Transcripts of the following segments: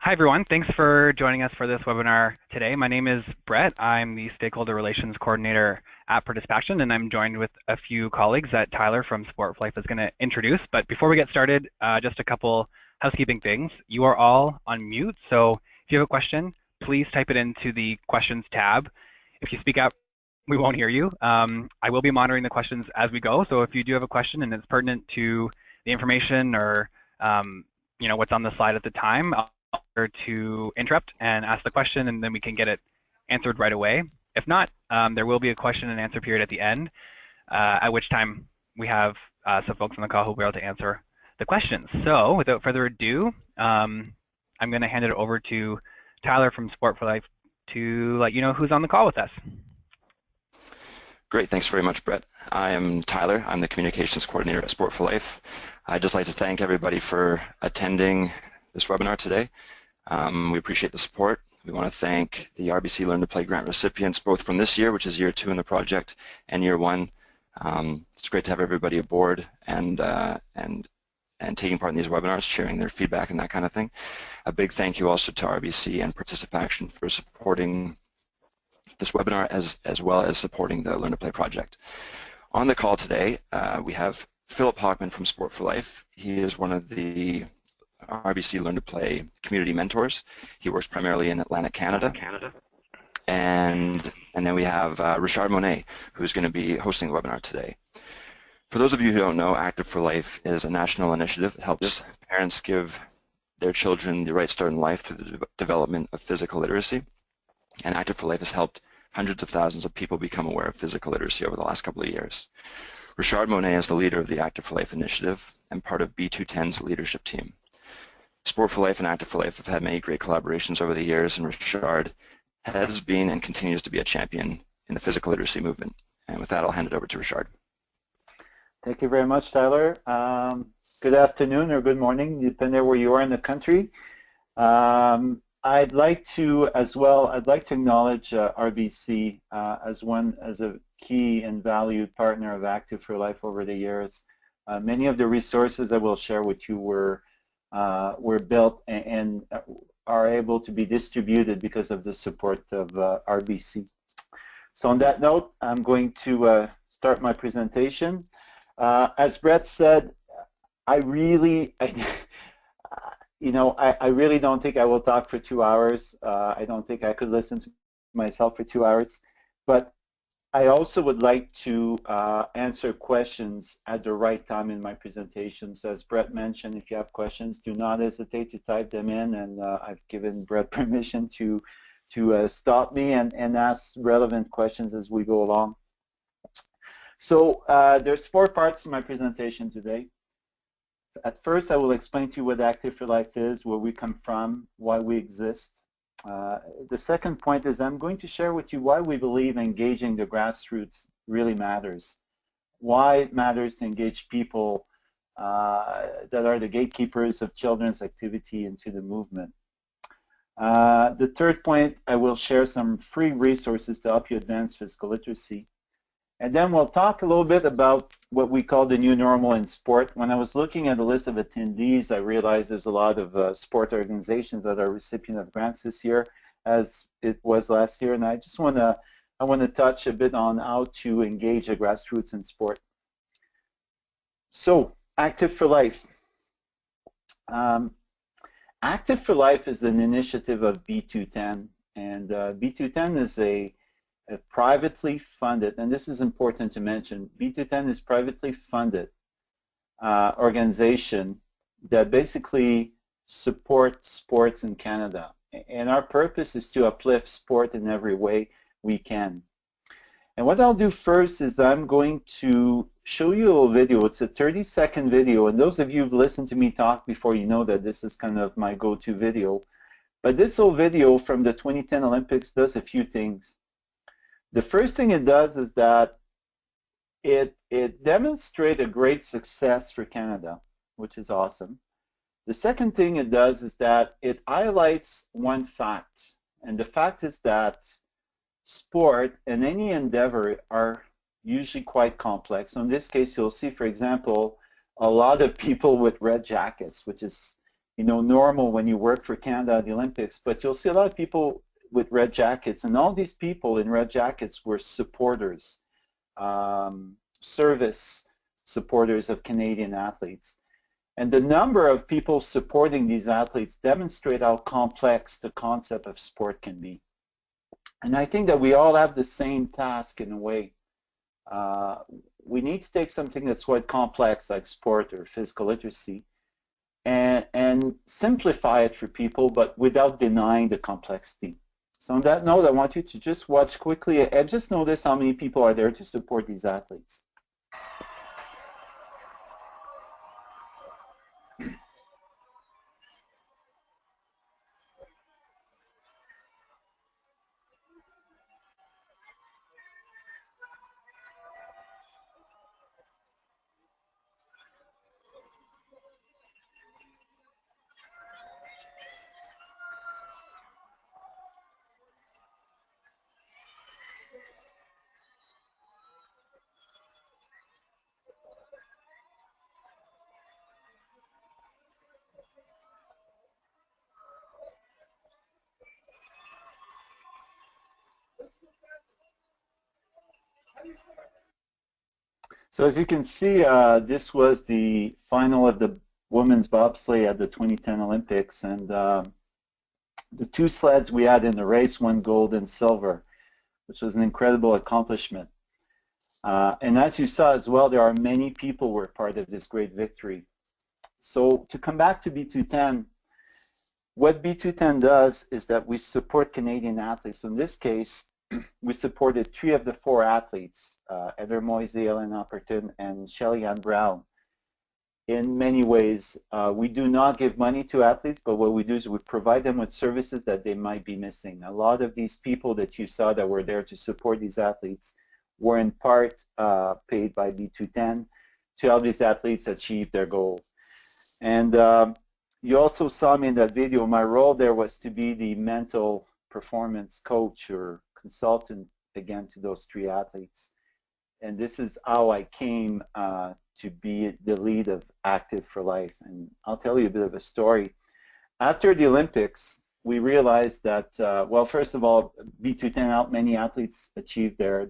Hi, everyone. Thanks for joining us for this webinar today. My name is Brett. I'm the Stakeholder Relations Coordinator at Participaction, and I'm joined with a few colleagues that Tyler from Sport for Life is going to introduce. But before we get started, just a couple housekeeping things. You are all on mute, so if you have a question, please type it into the questions tab. If you speak up, we won't hear you. I will be monitoring the questions as we go, so if you do have a question and it's pertinent to the information or what's on the slide at the time, to interrupt and ask the question, and then we can get it answered right away. If not, there will be a question and answer period at the end, at which time we have some folks on the call who will be able to answer the questions. So without further ado, I'm going to hand it over to Tyler from Sport for Life to let you know who's on the call with us. Great, thanks very much, Brett. I am Tyler. I'm the Communications Coordinator at Sport for Life. I'd just like to thank everybody for attending this webinar today. We appreciate the support. We want to thank the RBC Learn to Play grant recipients, both from this year, which is year 2 in the project, and year 1. It's great to have everybody aboard and taking part in these webinars, sharing their feedback and that kind of thing. A big thank you also to RBC and Participaction for supporting this webinar as well as supporting the Learn to Play project. On the call today, we have Philip Hockman from Sport for Life. He is one of the RBC Learn to Play community mentors. He works primarily in Atlantic Canada. And then we have Richard Monette, who's going to be hosting the webinar today. For those of you who don't know, Active for Life is a national initiative that helps parents give their children the right start in life through the development of physical literacy. And Active for Life has helped hundreds of thousands of people become aware of physical literacy over the last couple of years. Richard Monette is the leader of the Active for Life initiative and part of B210's leadership team. Sport for Life and Active for Life have had many great collaborations over the years, and Richard has been and continues to be a champion in the physical literacy movement. And with that, I'll hand it over to Richard. Thank you very much, Tyler. Good afternoon or good morning, depending where you are in the country. I'd like to acknowledge RBC as a key and valued partner of Active for Life over the years. Many of the resources I will share with you were built and are able to be distributed because of the support of RBC. So on that note, I'm going to start my presentation. As Brett said, I really don't think I will talk for 2 hours. I don't think I could listen to myself for 2 hours. But I also would like to answer questions at the right time in my presentation. So as Brett mentioned, if you have questions, do not hesitate to type them in, and I've given Brett permission to stop me and ask relevant questions as we go along. So there's 4 parts to my presentation today. At first, I will explain to you what Active for Life is, where we come from, why we exist. The second point is I'm going to share with you why we believe engaging the grassroots really matters, why it matters to engage people that are the gatekeepers of children's activity into the movement. The third point, I will share some free resources to help you advance physical literacy. And then we'll talk a little bit about what we call the new normal in sport. When I was looking at the list of attendees, I realized there's a lot of sport organizations that are recipient of grants this year, as it was last year. And I just want to touch a bit on how to engage the grassroots in sport. So, Active for Life. Active for Life is an initiative of B210, and B210 is a privately funded, and this is important to mention, B210 is privately funded organization that basically supports sports in Canada. And our purpose is to uplift sport in every way we can. And what I'll do first is I'm going to show you a little video. It's a 30-second video, and those of you who've listened to me talk before, you know that this is kind of my go-to video. But this little video from the 2010 Olympics does a few things. The first thing it does is that it demonstrates a great success for Canada, which is awesome. The second thing it does is that it highlights one fact, and the fact is that sport and any endeavor are usually quite complex. So in this case, you'll see, for example, a lot of people with red jackets, which is normal when you work for Canada at the Olympics, but you'll see a lot of people with red jackets, and all these people in red jackets were supporters, service supporters of Canadian athletes. And the number of people supporting these athletes demonstrate how complex the concept of sport can be. And I think that we all have the same task in a way. We need to take something that's quite complex like sport or physical literacy and simplify it for people, but without denying the complexity. So on that note, I want you to just watch quickly and just notice how many people are there to support these athletes. So as you can see, this was the final of the women's bobsleigh at the 2010 Olympics, and the two sleds we had in the race won gold and silver, which was an incredible accomplishment. And as you saw as well, there are many people who were part of this great victory. So to come back to B210, what B210 does is that we support Canadian athletes. So in this case, we supported 3 of the 4 athletes, Heather Moise, Ellen Opperton, and Shelly-Ann Brown. In many ways, we do not give money to athletes, but what we do is we provide them with services that they might be missing. A lot of these people that you saw that were there to support these athletes were in part paid by B210 to help these athletes achieve their goals. And you also saw me in that video. My role there was to be the mental performance coach or consultant again to those 3 athletes. And this is how I came to be the lead of Active for Life. And I'll tell you a bit of a story. After the Olympics, we realized that, well, first of all, B210 helped many athletes achieve their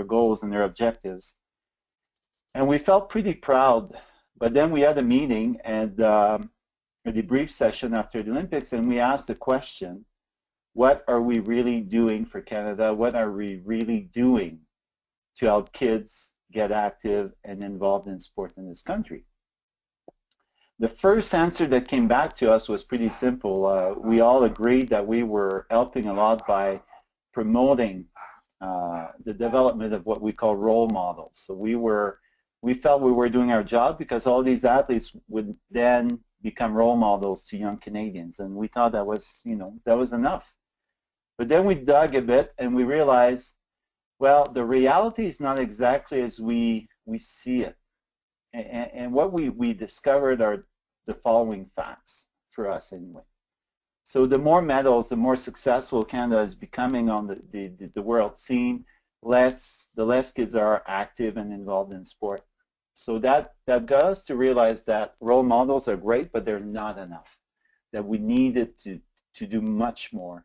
goals and their objectives. And we felt pretty proud. But then we had a meeting and a debrief session after the Olympics, and we asked the question, what are we really doing for Canada? What are we really doing to help kids get active and involved in sport in this country? The first answer that came back to us was pretty simple. We all agreed that we were helping a lot by promoting the development of what we call role models. So we felt we were doing our job because all these athletes would then become role models to young Canadians, and we thought that was, that was enough. But then we dug a bit and we realized, well, the reality is not exactly as we see it. And what we discovered are the following facts, for us anyway. So the more medals, the more successful Canada is becoming on the world scene, the less kids are active and involved in sport. So that got us to realize that role models are great, but they're not enough, that we needed to do much more.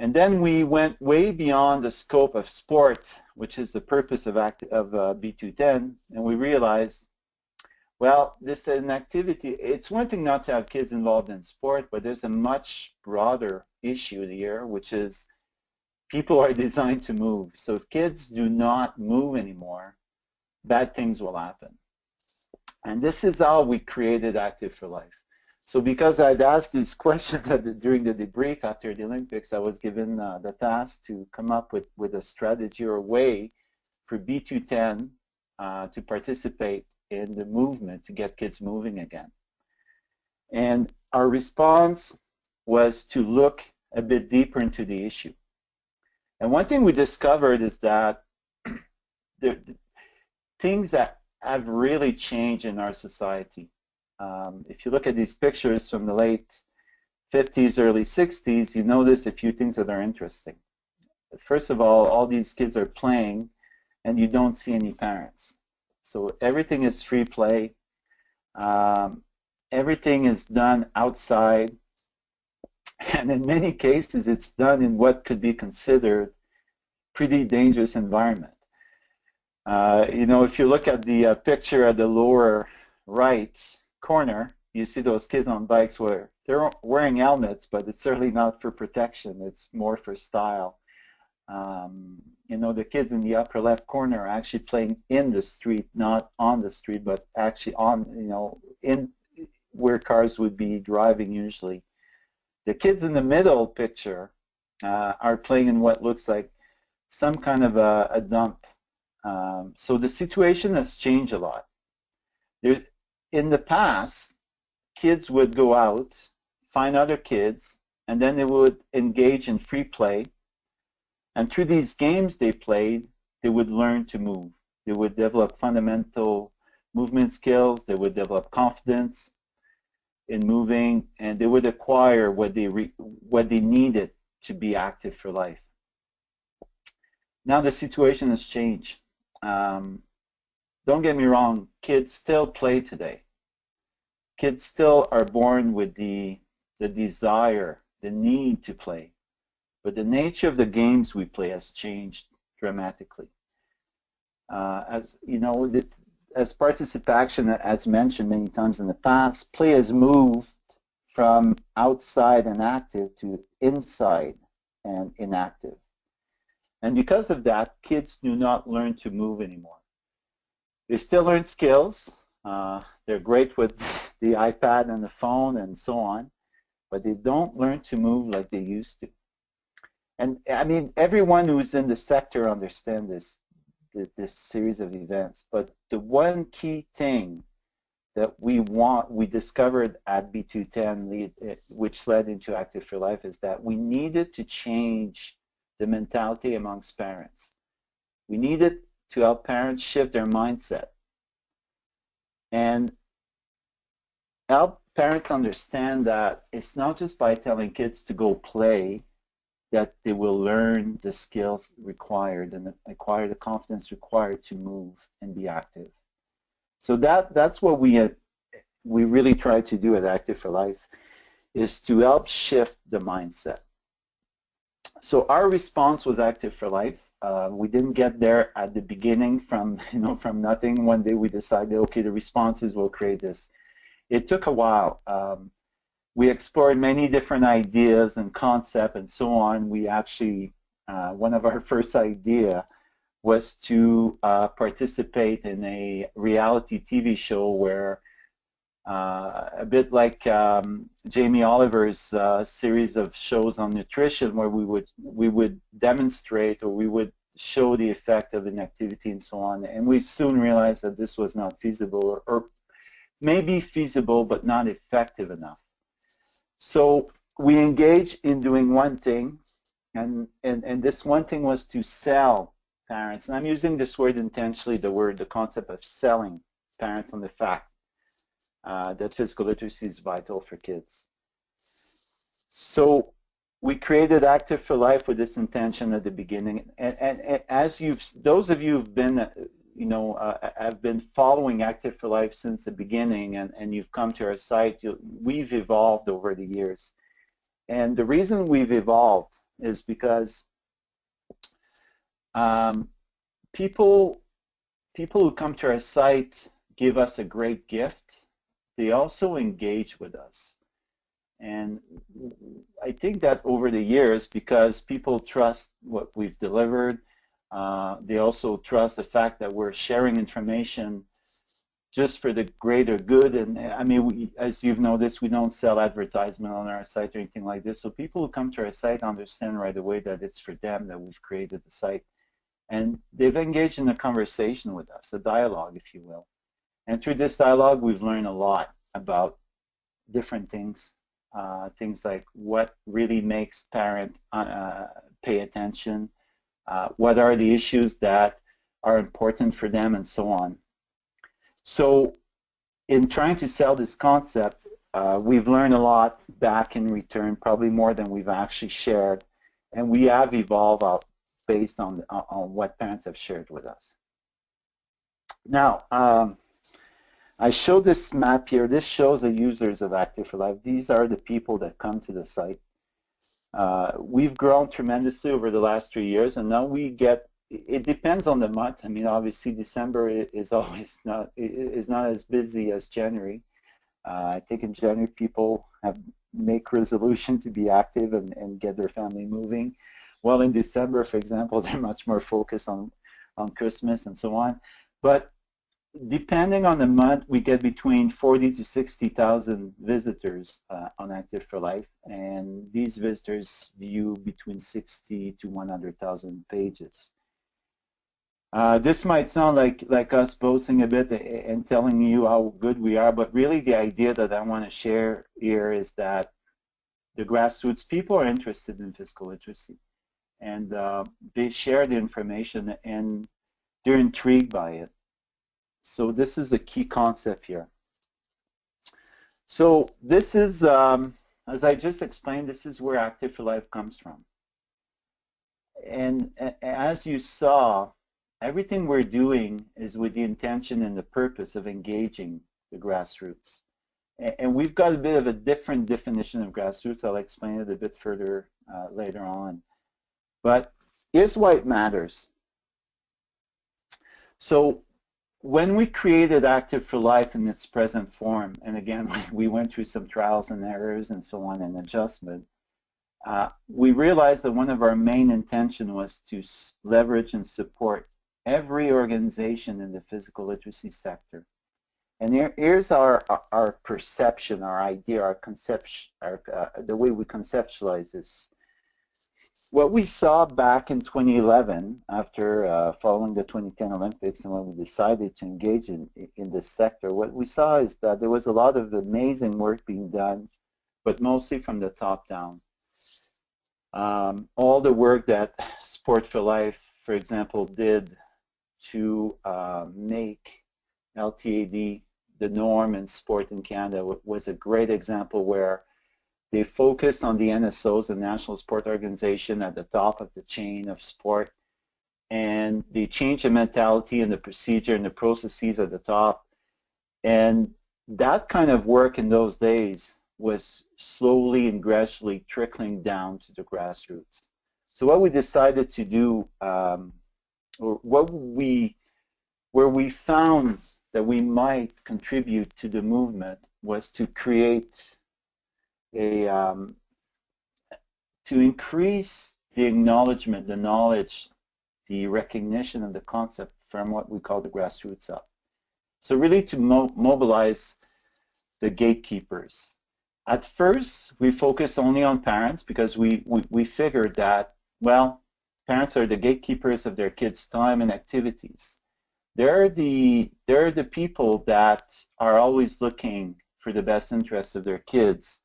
And then we went way beyond the scope of sport, which is the purpose of B210, and we realized, well, this is an activity. It's one thing not to have kids involved in sport, but there's a much broader issue here, which is people are designed to move. So if kids do not move anymore, bad things will happen. And this is how we created Active for Life. So because I'd asked these questions during the debrief after the Olympics, I was given the task to come up with a strategy or a way for B210 to participate in the movement to get kids moving again. And our response was to look a bit deeper into the issue. And one thing we discovered is that the things that have really changed in our society. If you look at these pictures from the late 50s, early 60s, you notice a few things that are interesting. First of all these kids are playing and you don't see any parents. So everything is free play. everything is done outside, and in many cases it's done in what could be considered pretty dangerous environment. You know, if you look at the picture at the lower right corner, you see those kids on bikes where they're wearing helmets, but it's certainly not for protection, it's more for style. You know, the kids in the upper left corner are actually playing in the street, not on the street, but actually on, you know, in where cars would be driving usually. The kids in the middle picture are playing in what looks like some kind of a dump. So the situation has changed a lot. In the past, kids would go out, find other kids, and then they would engage in free play. And through these games they played, they would learn to move. They would develop fundamental movement skills. They would develop confidence in moving, and they would acquire what they needed to be active for life. Now the situation has changed. Don't get me wrong, kids still play today. Kids still are born with the desire, the need to play. But the nature of the games we play has changed dramatically. As you know, as participation, as mentioned many times in the past, play has moved from outside and active to inside and inactive. And because of that, kids do not learn to move anymore. They still learn skills. They're great with the iPad and the phone and so on, but they don't learn to move like they used to. And I mean, everyone who's in the sector understands this series of events. But the one key thing that we discovered at B210, which led into Active for Life, is that we needed to change the mentality amongst parents. We needed to help parents shift their mindset and help parents understand that it's not just by telling kids to go play that they will learn the skills required and acquire the confidence required to move and be active. So that's what we really try to do at Active for Life, is to help shift the mindset. So our response was Active for Life. We didn't get there at the beginning from nothing. One day we decided, okay, the responses will create this. It took a while. We explored many different ideas and concepts and so on. We actually, one of our first idea was to participate in a reality TV show where, a bit like Jamie Oliver's series of shows on nutrition, where we would demonstrate, or we would show the effect of inactivity and so on. And we soon realized that this was not feasible, or maybe feasible but not effective enough. So we engaged in doing one thing, and this one thing was to sell parents. And I'm using this word intentionally, the concept of selling parents on the fact that physical literacy is vital for kids. So we created Active for Life with this intention at the beginning. And as those of you who've been, have been following Active for Life since the beginning, and you've come to our site, we've evolved over the years. And the reason we've evolved is because people who come to our site give us a great gift. They also engage with us. And I think that over the years, because people trust what we've delivered, they also trust the fact that we're sharing information just for the greater good. And I mean, as you've noticed, we don't sell advertisement on our site or anything like this. So people who come to our site understand right away that it's for them that we've created the site. And they've engaged in a conversation with us, a dialogue, if you will. And through this dialogue, we've learned a lot about different things, things like what really makes parents pay attention, what are the issues that are important for them, and so on. So in trying to sell this concept, we've learned a lot back in return, probably more than we've actually shared, and we have evolved out based on what parents have shared with us. Now, I show this map here. This shows the users of Active for Life. These are the people that come to the site. We've grown tremendously over the last 3 years, and now we get, it depends on the month. I mean, obviously December is always not as busy as January. I think in January people make resolution to be active and get their family moving. Well, in December, for example, they're much more focused on Christmas and so on. But depending on the month, we get between 40 to 60,000 visitors on Active for Life, and these visitors view between 60 to 100,000 pages. This might sound like us boasting a bit and telling you how good we are, but really the idea that I want to share here is that the grassroots people are interested in physical literacy, and they share the information and they're intrigued by it. So this is a key concept here. So this is, as I just explained, this is where Active for Life comes from. And as you saw, everything we're doing is with the intention and the purpose of engaging the grassroots. And we've got a bit of a different definition of grassroots. I'll explain it a bit further later on. But here's why it matters. So when we created Active for Life in its present form, and again, we went through some trials and errors and so on and adjustment, we realized that one of our main intention was to leverage and support every organization in the physical literacy sector. And here's our perception, our idea, our conception, the way we conceptualize this. What we saw back in 2011, after following the 2010 Olympics and when we decided to engage in this sector, what we saw is that there was a lot of amazing work being done, but mostly from the top down. All the work that Sport for Life, for example, did to make LTAD the norm in sport in Canada was a great example where they focused on the NSOs, the National Sport Organization, at the top of the chain of sport, and they changed the mentality and the procedure and the processes at the top. And that kind of work in those days was slowly and gradually trickling down to the grassroots. So what we decided to do, where we found that we might contribute to the movement, was to create to increase the acknowledgement, the knowledge, the recognition of the concept from what we call the Grassroots Up. So really to mobilize the gatekeepers. At first, we focused only on parents because we figured that, well, parents are the gatekeepers of their kids' time and activities. They're the people that are always looking for the best interests of their kids.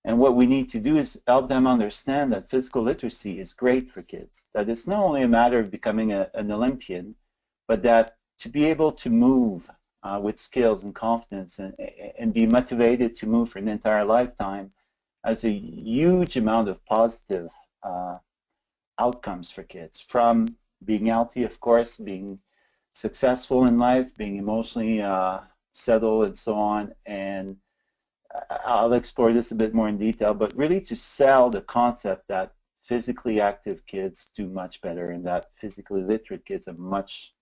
And what we need to do is help them understand that physical literacy is great for kids, that it's not only a matter of becoming an Olympian, but that to be able to move with skills and confidence and be motivated to move for an entire lifetime has a huge amount of positive outcomes for kids, from being healthy, of course, being successful in life, being emotionally settled and so on. And I'll explore this a bit more in detail, but really to sell the concept that physically active kids do much better and that physically literate kids are much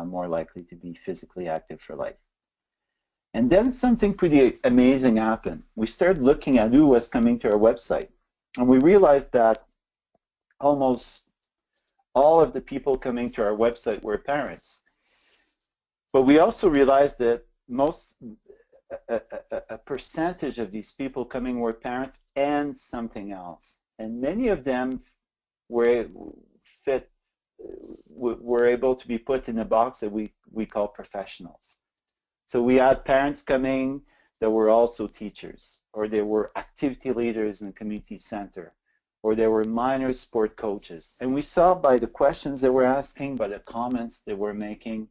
more likely to be physically active for life. And then something pretty amazing happened. We started looking at who was coming to our website, and we realized that almost all of the people coming to our website were parents. But we also realized that a percentage of these people coming were parents and something else, and many of them were able to be put in a box that we call professionals. So we had parents coming that were also teachers, or they were activity leaders in the community center, or they were minor sport coaches. And we saw by the questions they were asking, by the comments they were making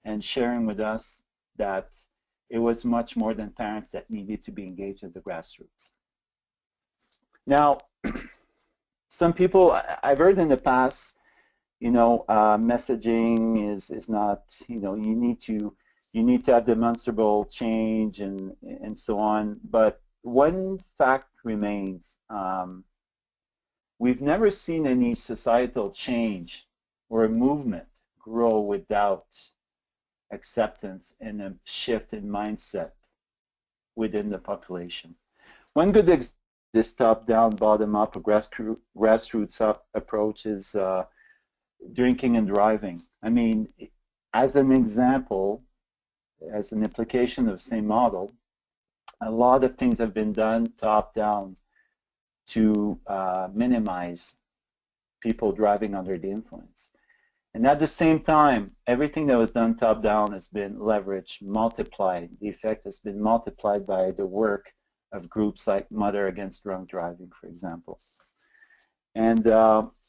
and sharing with us, that it was much more than parents that needed to be engaged at the grassroots. Now, some people, I've heard in the past, messaging is not, you you need to have demonstrable change and so on. But one fact remains. We've never seen any societal change or a movement grow without acceptance and a shift in mindset within the population. One good example of this top-down, bottom-up, or grassroots up approach is drinking and driving. I mean, as an example, as an implication of the same model, a lot of things have been done top-down to minimize people driving under the influence. And at the same time, everything that was done top-down has been leveraged, multiplied. The effect has been multiplied by the work of groups like Mother Against Drunk Driving, for example. And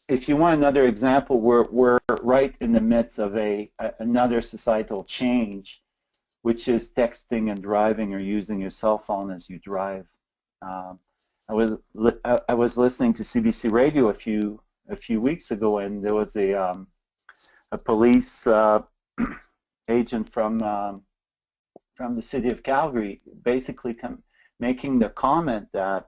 if you want another example, we're right in the midst of another societal change, which is texting and driving or using your cell phone as you drive. I was listening to CBC Radio a few weeks ago, and there was a police agent from the city of Calgary basically making the comment that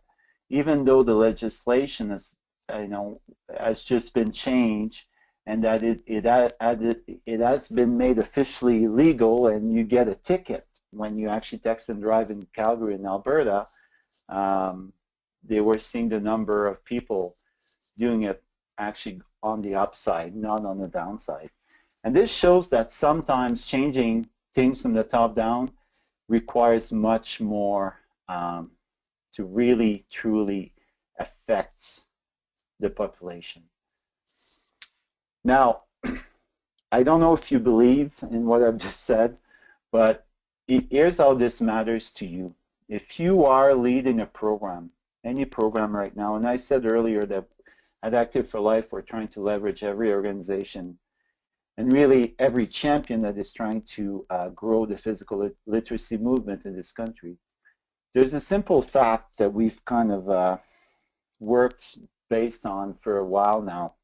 even though the legislation has just been changed and that it has been made officially legal and you get a ticket when you actually text and drive in Calgary and Alberta, they were seeing the number of people doing it actually on the upside, not on the downside. And this shows that sometimes changing things from the top down requires much more to really, truly affect the population. Now, I don't know if you believe in what I've just said, but here's how this matters to you. If you are leading a program, any program right now, and I said earlier that at Active for Life we're trying to leverage every organization and really every champion that is trying to grow the physical literacy movement in this country. There's a simple fact that we've kind of worked based on for a while now.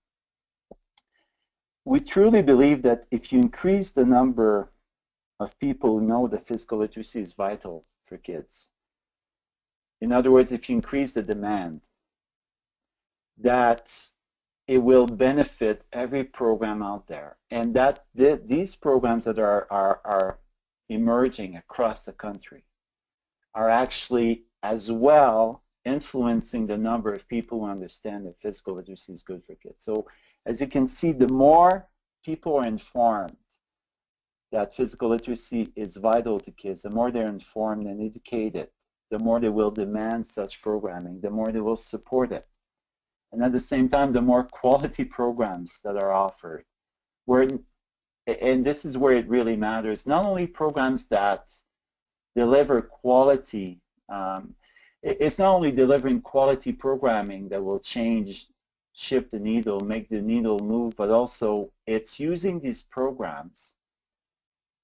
We truly believe that if you increase the number of people who know that physical literacy is vital for kids, in other words, if you increase the demand, that it will benefit every program out there, and that these programs that are emerging across the country are actually as well influencing the number of people who understand that physical literacy is good for kids. So as you can see, the more people are informed that physical literacy is vital to kids, the more they're informed and educated, the more they will demand such programming, the more they will support it. And at the same time, the more quality programs that are offered. And this is where it really matters, not only programs that deliver quality, it's not only delivering quality programming that will shift the needle, make the needle move, but also it's using these programs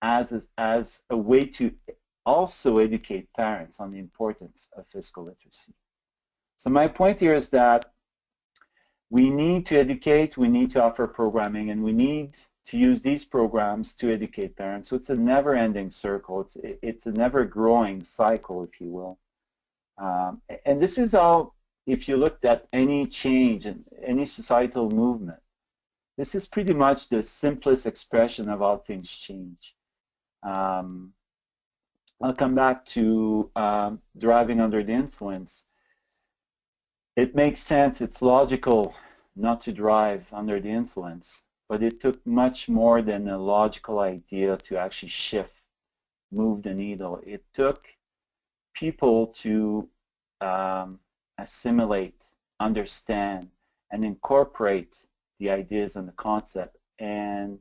as a way to also educate parents on the importance of physical literacy. So my point here is that we need to educate, we need to offer programming, and we need to use these programs to educate parents. So it's a never-ending circle. It's a never-growing cycle, if you will. And this is how, if you looked at any change in any societal movement, this is pretty much the simplest expression of how things change. I'll come back to driving under the influence. It makes sense, it's logical not to drive under the influence, but it took much more than a logical idea to actually move the needle. It took people to assimilate, understand, and incorporate the ideas and the concept. And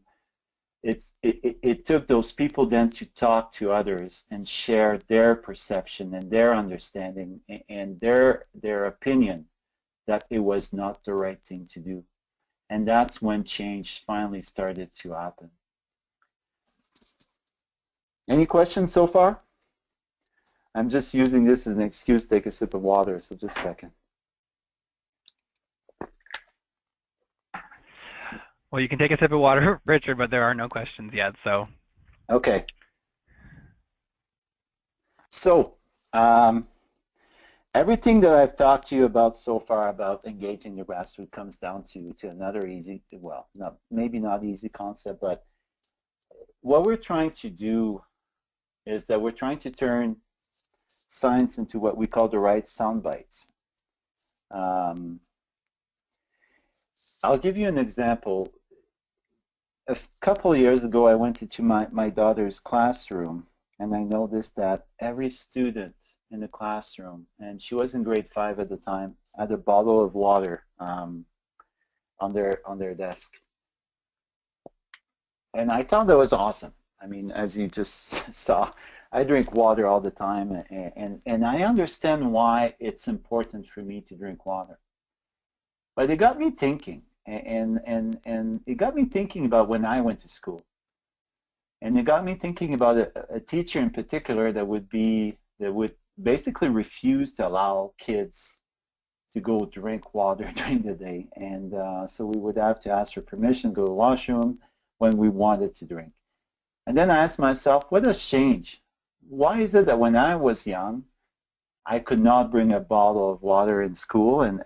it took those people then to talk to others and share their perception and their understanding and their opinion that it was not the right thing to do. And that's when change finally started to happen. Any questions so far? I'm just using this as an excuse to take a sip of water, so just a second. Well, you can take a sip of water, Richard, but there are no questions yet, so. Okay. So, everything that I've talked to you about so far about engaging the grassroots comes down to another easy, well, maybe not easy concept, but what we're trying to do is that we're trying to turn science into what we call the right sound bites. I'll give you an example. A couple of years ago, I went into my daughter's classroom, and I noticed that every student in the classroom, and she was in grade 5 at the time, had a bottle of water on their desk. And I thought that was awesome. I mean, as you just saw, I drink water all the time, and I understand why it's important for me to drink water. But it got me thinking, and it got me thinking about when I went to school. And it got me thinking about a teacher in particular that would basically refuse to allow kids to go drink water during the day. And so we would have to ask for permission to go to the washroom when we wanted to drink. And then I asked myself, what has changed? Why is it that when I was young, I could not bring a bottle of water in school, and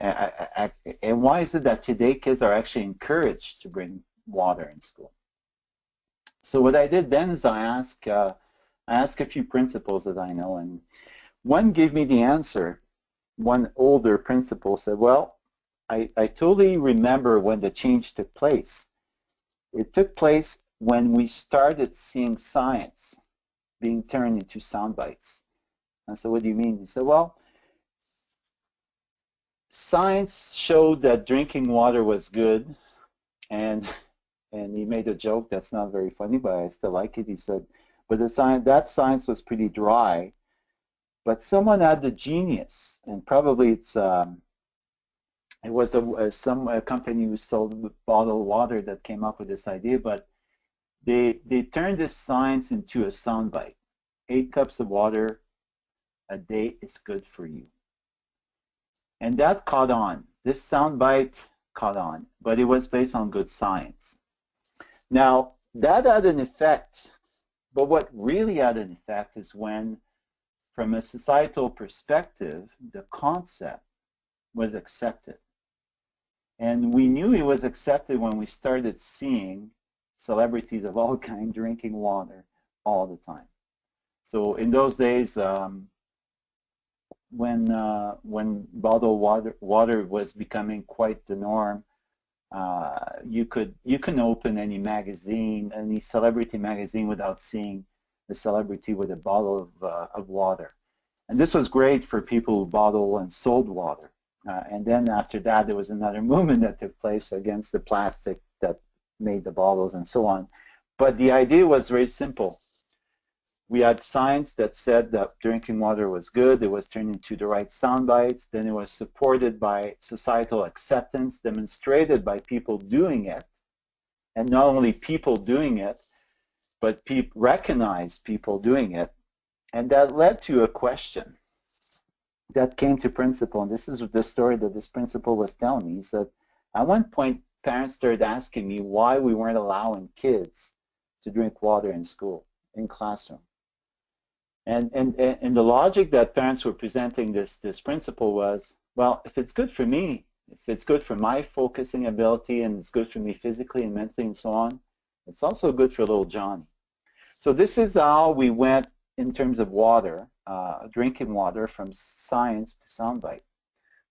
why is it that today kids are actually encouraged to bring water in school? So what I did then is I asked a few principals that I know, and one gave me the answer. One older principal said, well, I totally remember when the change took place. It took place when we started seeing science being turned into sound bites. And so what do you mean? He said, well, science showed that drinking water was good, and he made a joke that's not very funny, but I still like it. He said, but that science was pretty dry, but someone had the genius, and probably it was some company who sold bottled water that came up with this idea, but they turned this science into a soundbite. 8 cups of water a day is good for you. And that caught on. This soundbite caught on, but it was based on good science. Now, that had an effect, but what really had an effect is when, from a societal perspective, the concept was accepted. And we knew it was accepted when we started seeing celebrities of all kinds drinking water all the time. So in those days, when bottled water was becoming quite the norm, you can open any magazine, any celebrity magazine, without seeing a celebrity with a bottle of water. And this was great for people who bottled and sold water. And then after that, there was another movement that took place against the plastic that made the bottles and so on. But the idea was very simple. We had science that said that drinking water was good. It was turned into the right sound bites. Then it was supported by societal acceptance, demonstrated by people doing it. And not only people doing it, but recognized people doing it. And that led to a question that came to principal. And this is the story that this principal was telling me. He said, at one point, parents started asking me why we weren't allowing kids to drink water in school, in classroom. And the logic that parents were presenting this principle was, well, if it's good for me, if it's good for my focusing ability and it's good for me physically and mentally and so on, it's also good for little Johnny. So this is how we went in terms of water, drinking water, from science to soundbite.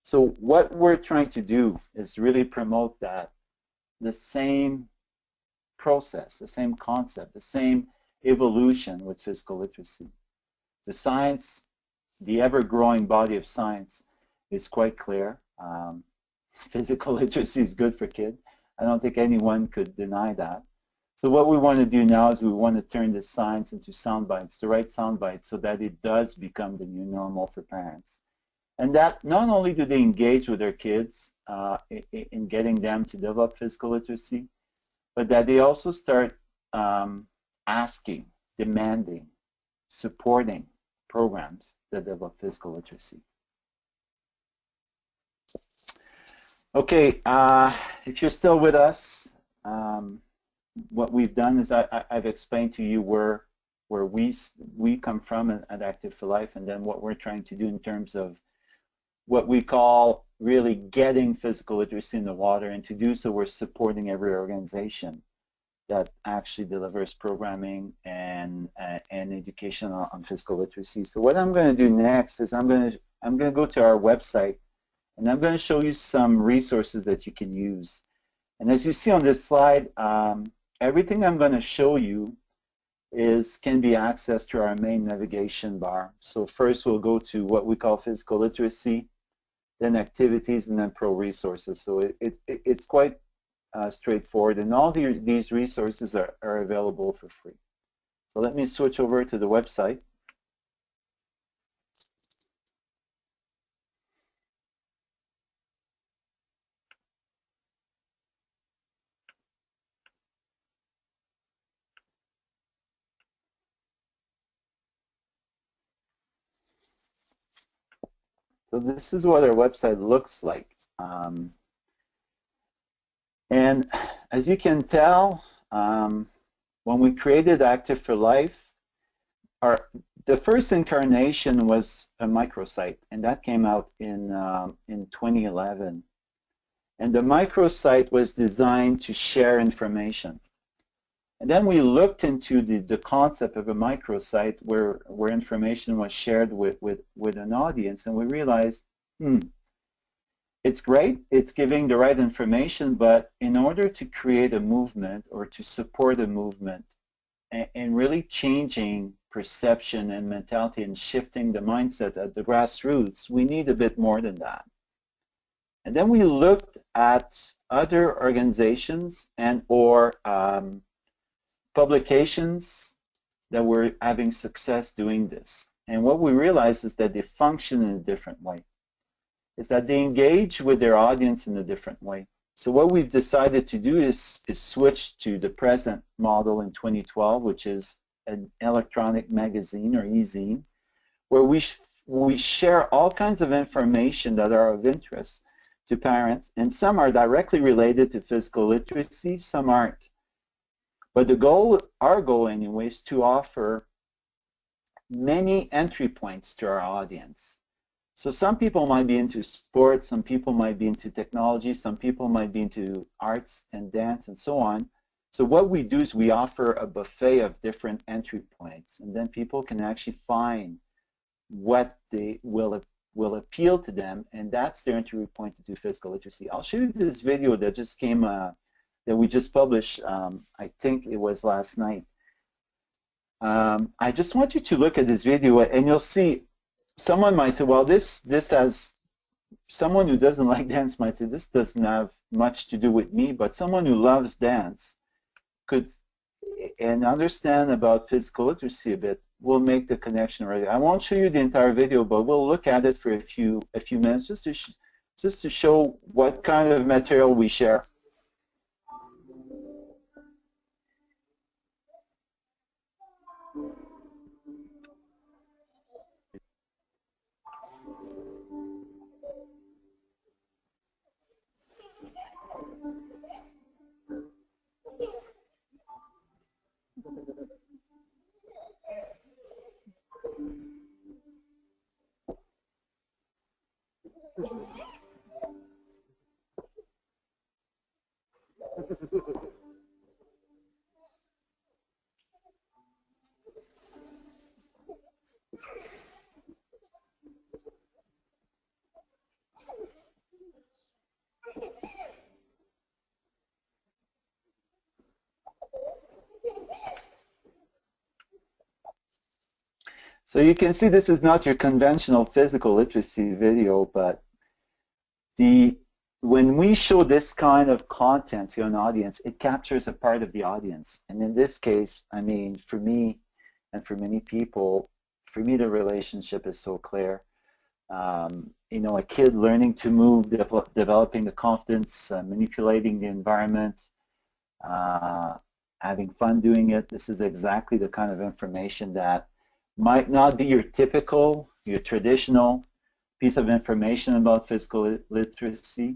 So what we're trying to do is really promote that, the same process, the same concept, the same evolution with physical literacy. The science, the ever-growing body of science, is quite clear. Physical literacy is good for kids. I don't think anyone could deny that. So what we want to do now is we want to turn this science into sound bites, the right sound bites, so that it does become the new normal for parents. And that not only do they engage with their kids in getting them to develop physical literacy, but that they also start asking, demanding, supporting programs that develop physical literacy. Okay, if you're still with us, what we've done is I've explained to you where where we come from at Active for Life, and then what we're trying to do in terms of what we call really getting physical literacy in the water. And to do so, we're supporting every organization that actually delivers programming and education on physical literacy. So what I'm going to do next is I'm going to go to our website, and I'm going to show you some resources that you can use. And as you see on this slide, everything I'm going to show you can be accessed through our main navigation bar. So first we'll go to what we call physical literacy, then activities, and then pro resources. So it's quite straightforward, and all these resources are available for free. So let me switch over to the website. So this is what our website looks like. And as you can tell, when we created Active for Life, the first incarnation was a microsite, and that came out in 2011. And the microsite was designed to share information. And then we looked into the concept of a microsite where information was shared with an audience, and we realized, it's great, it's giving the right information, but in order to create a movement or to support a movement and really changing perception and mentality and shifting the mindset at the grassroots, we need a bit more than that. And then we looked at other organizations and or publications that were having success doing this. And what we realized is that they function in a different way. Is that they engage with their audience in a different way. So what we've decided to do is switch to the present model in 2012, which is an electronic magazine or e-zine, where we share all kinds of information that are of interest to parents, and some are directly related to physical literacy, some aren't. But the goal, our goal anyway, is to offer many entry points to our audience. So some people might be into sports, some people might be into technology, some people might be into arts and dance and so on. So what we do is we offer a buffet of different entry points, and then people can actually find what they will appeal to them, and that's their entry point to do physical literacy. I'll show you this video that just came, that we just published, I think it was last night. I just want you to look at this video, and you'll see someone might say, well, this has, someone who doesn't like dance might say, this doesn't have much to do with me, but someone who loves dance could, and understand about physical literacy a bit, will make the connection already. I won't show you the entire video, but we'll look at it for a few minutes just to show what kind of material we share. So you can see this is not your conventional physical literacy video, but when we show this kind of content to an audience, it captures a part of the audience. And in this case, I mean, for me and for many people, for me the relationship is so clear. You know, a kid learning to move, developing the confidence, manipulating the environment, having fun doing it. This is exactly the kind of information that might not be your typical, your traditional piece of information about physical literacy,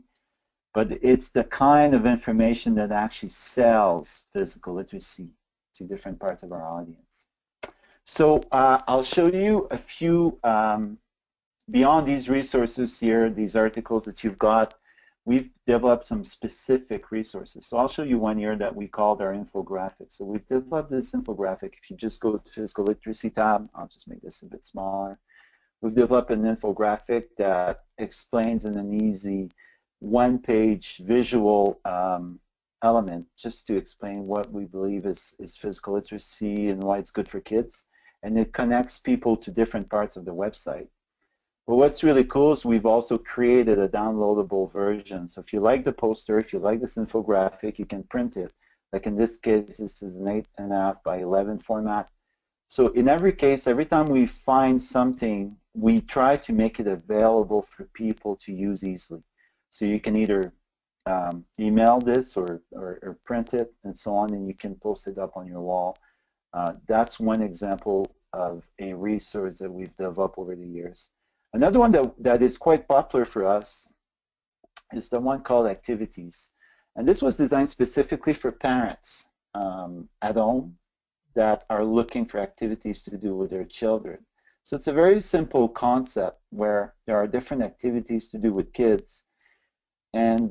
but it's the kind of information that actually sells physical literacy to different parts of our audience. So I'll show you a few, beyond these resources here, these articles that you've got, we've developed some specific resources. So I'll show you one here that we called our infographic. So we've developed this infographic. If you just go to Physical Literacy tab, I'll just make this a bit smaller. We've developed an infographic that explains in an easy one-page visual element just to explain what we believe is physical literacy and why it's good for kids. And it connects people to different parts of the website. But what's really cool is we've also created a downloadable version. So if you like the poster, if you like this infographic, you can print it. Like in this case, this is an 8.5 by 11 format. So in every case, every time we find something, we try to make it available for people to use easily. So you can either email this or print it and so on, and you can post it up on your wall. That's one example of a resource that we've developed over the years. Another one that is quite popular for us is the one called Activities. And this was designed specifically for parents at home that are looking for activities to do with their children. So it's a very simple concept where there are different activities to do with kids. And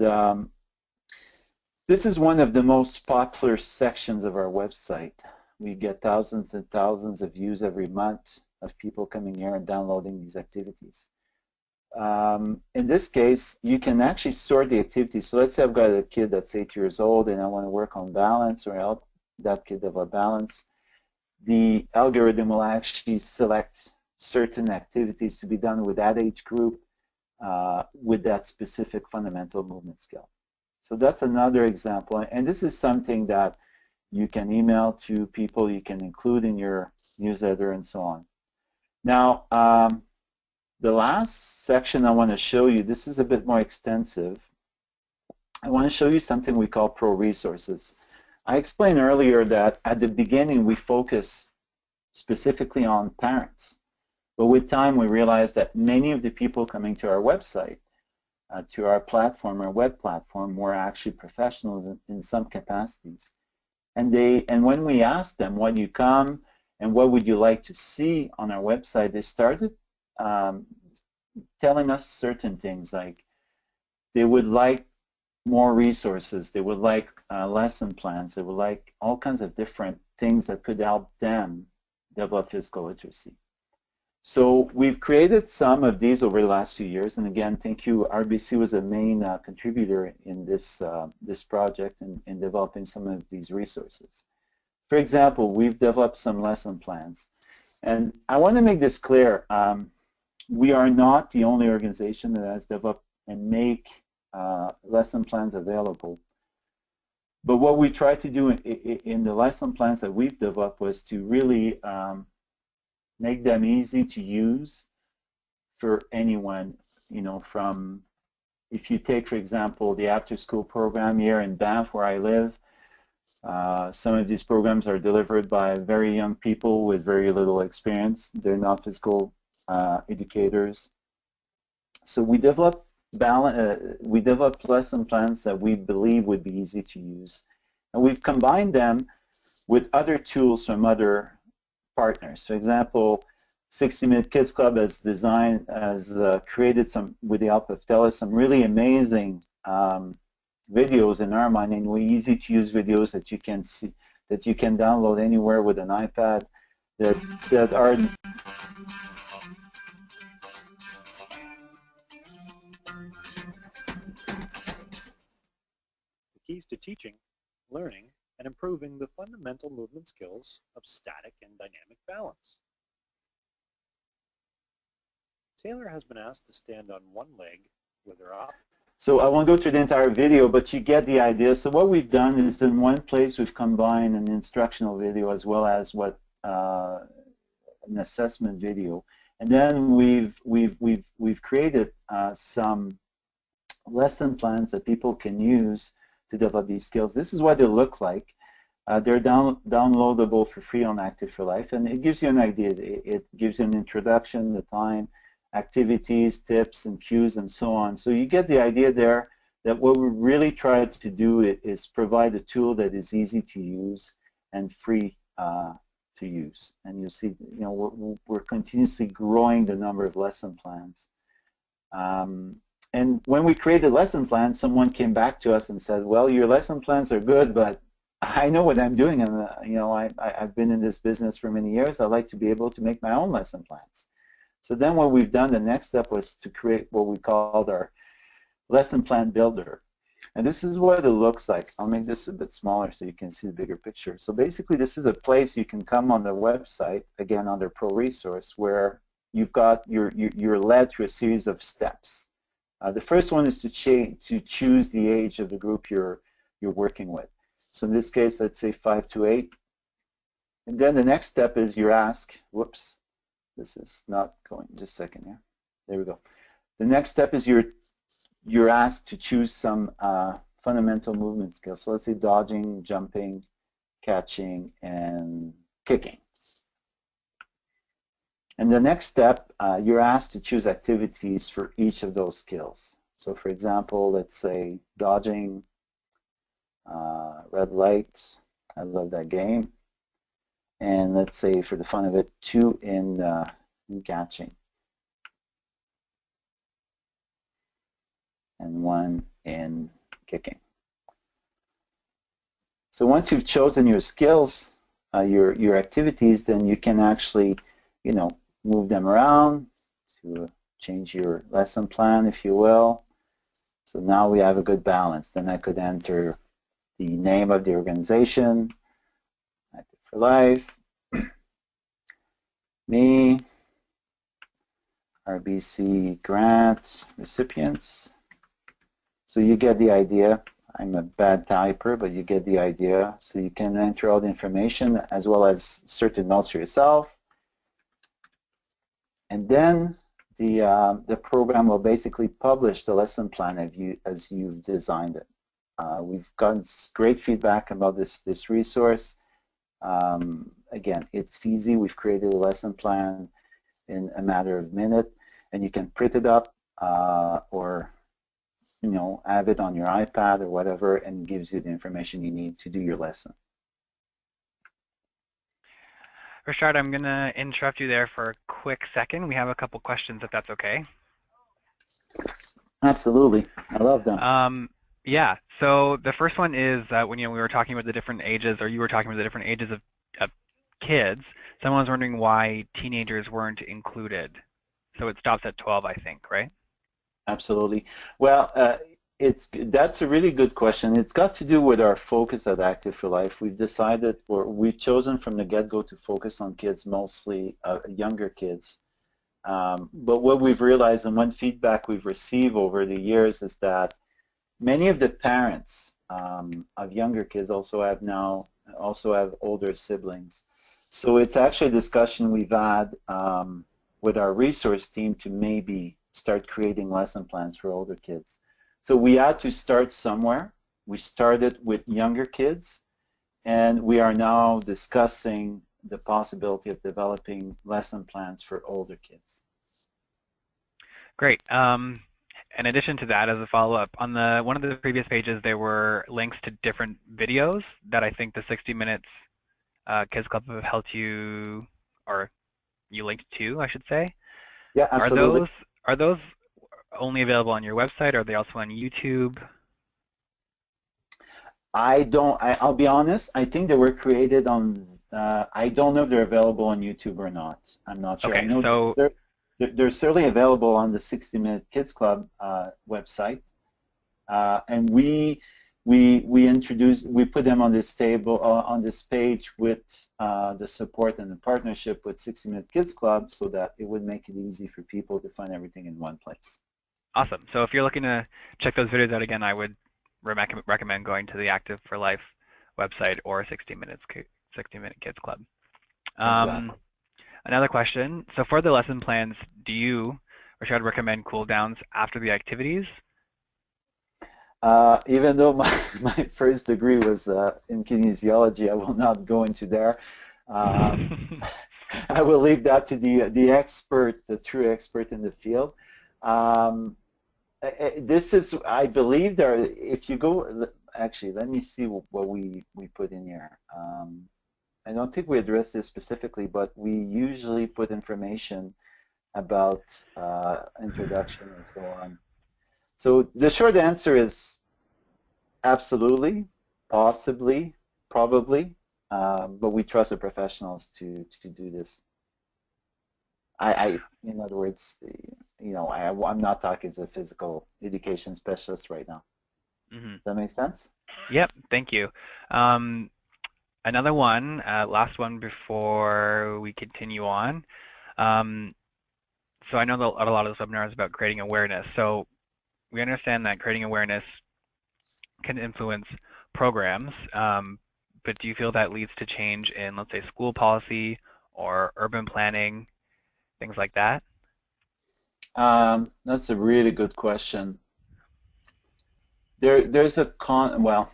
this is one of the most popular sections of our website. We get thousands and thousands of views every month of people coming here and downloading these activities. In this case, you can actually sort the activities. So let's say I've got a kid that's 8 years old and I want to work on balance or help that kid develop balance. The algorithm will actually select certain activities to be done with that age group with that specific fundamental movement skill. So that's another example. And this is something that you can email to people, you can include in your newsletter and so on. Now, the last section I want to show you, this is a bit more extensive. I want to show you something we call Pro Resources. I explained earlier that at the beginning we focus specifically on parents. But with time we realized that many of the people coming to our website, to our platform, our web platform, were actually professionals in some capacities. And when we asked them, why do you come and what would you like to see on our website, they started telling us certain things, like they would like more resources, they would like lesson plans, they would like all kinds of different things that could help them develop physical literacy. So we've created some of these over the last few years, and again, thank you. RBC was a main contributor in this this project and in developing some of these resources. For example, we've developed some lesson plans, and I want to make this clear. We are not the only organization that has developed and make lesson plans available. But what we try to do in the lesson plans that we've developed was to really make them easy to use for anyone, you know, from, if you take, for example, the after-school program here in Banff where I live, some of these programs are delivered by very young people with very little experience. They're not physical educators. So we developed lesson plans that we believe would be easy to use. And we've combined them with other tools from other partners. For example, 60-Minute Kids Club has created some, with the help of TELUS, some really amazing videos in our mind, and easy to use videos that you can see, that you can download anywhere with an iPad, that are The keys to teaching, learning, and improving the fundamental movement skills of static and dynamic balance. Taylor has been asked to stand on one leg with her up. So I won't go through the entire video, but you get the idea. So what we've done is, in one place we've combined an instructional video as well as an assessment video, and then we've created some lesson plans that people can use to develop these skills. This is what they look like. They're downloadable for free on Active for Life, and it gives you an idea. It gives you an introduction, the time, activities, tips, and cues, and so on. So you get the idea there that what we really try to do is provide a tool that is easy to use and free to use. And you see, you know, we're continuously growing the number of lesson plans. And when we created lesson plans, someone came back to us and said, well, your lesson plans are good, but I know what I'm doing, and you know, I've been in this business for many years. I'd like to be able to make my own lesson plans. So then what we've done, the next step was to create what we called our lesson plan builder. And this is what it looks like. I'll make this a bit smaller so you can see the bigger picture. So basically, this is a place you can come on the website, again, under Pro Resource, where you've got, you're led through a series of steps. The first one is to choose the age of the group you're working with. So in this case, let's say 5 to 8. And then the next step is you're asked, whoops, this is not going, just a second here. There we go. The next step is you're asked to choose some fundamental movement skills. So let's say dodging, jumping, catching, and kicking. And the next step, you're asked to choose activities for each of those skills. So for example, let's say dodging, red light, I love that game. And let's say for the fun of it, 2 in catching. And 1 in kicking. So once you've chosen your skills, your activities, then you can actually, you know, move them around to change your lesson plan, if you will. So now we have a good balance. Then I could enter the name of the organization, Active for Life, me, RBC grant recipients. So you get the idea. I'm a bad typer, but you get the idea. So you can enter all the information as well as certain notes for yourself. And then the program will basically publish the lesson plan as you've designed it. We've gotten great feedback about this resource. Again, it's easy. We've created a lesson plan in a matter of minutes, and you can print it up or, you know, have it on your iPad or whatever, and it gives you the information you need to do your lesson. Richard, I'm going to interrupt you there for a quick second. We have a couple questions, if that's okay. Absolutely. I love them. Yeah, so the first one is when we were talking about the different ages, or you were talking about the different ages of kids, someone was wondering why teenagers weren't included. So it stops at 12, I think, right? Absolutely. Well, that's a really good question. It's got to do with our focus at Active for Life. We've decided, or we've chosen from the get-go to focus on kids, mostly younger kids. But what we've realized, and one feedback we've received over the years, is that many of the parents of younger kids also have older siblings. So it's actually a discussion we've had with our resource team to maybe start creating lesson plans for older kids. So we had to start somewhere. We started with younger kids, and we are now discussing the possibility of developing lesson plans for older kids. Great. In addition to that, as a follow-up, on one of the previous pages, there were links to different videos that I think the 60 Minutes Kids Club have helped you, or you linked to, I should say. Yeah, absolutely. Are those only available on your website, or are they also on YouTube? I'll be honest, I think they were created on, I don't know if they're available on YouTube or not. I'm not sure. Okay, I know so they're certainly available on the 60 Minute Kids Club website. And we put them on this table, on this page with the support and the partnership with 60 Minute Kids Club, so that it would make it easy for people to find everything in one place. Awesome. So if you're looking to check those videos out again, I would recommend going to the Active for Life website or 60 Minute Kids Club. Exactly. Another question. So for the lesson plans, do you, Richard, recommend cool downs after the activities? Even though my first degree was in kinesiology, I will not go into there. I will leave that to the expert, the true expert in the field. This is, I believe there, if you go, actually, let me see what we put in here. I don't think we addressed this specifically, but we usually put information about introduction and so on. So the short answer is absolutely, possibly, probably, but we trust the professionals to do this. In other words, you know, I'm not talking to a physical education specialist right now. Mm-hmm. Does that make sense? Yep, thank you. Another one, last one before we continue on. So I know that a lot of this webinar is about creating awareness. So we understand that creating awareness can influence programs, but do you feel that leads to change in, let's say, school policy or urban planning, things like that? That's a really good question. There's a well,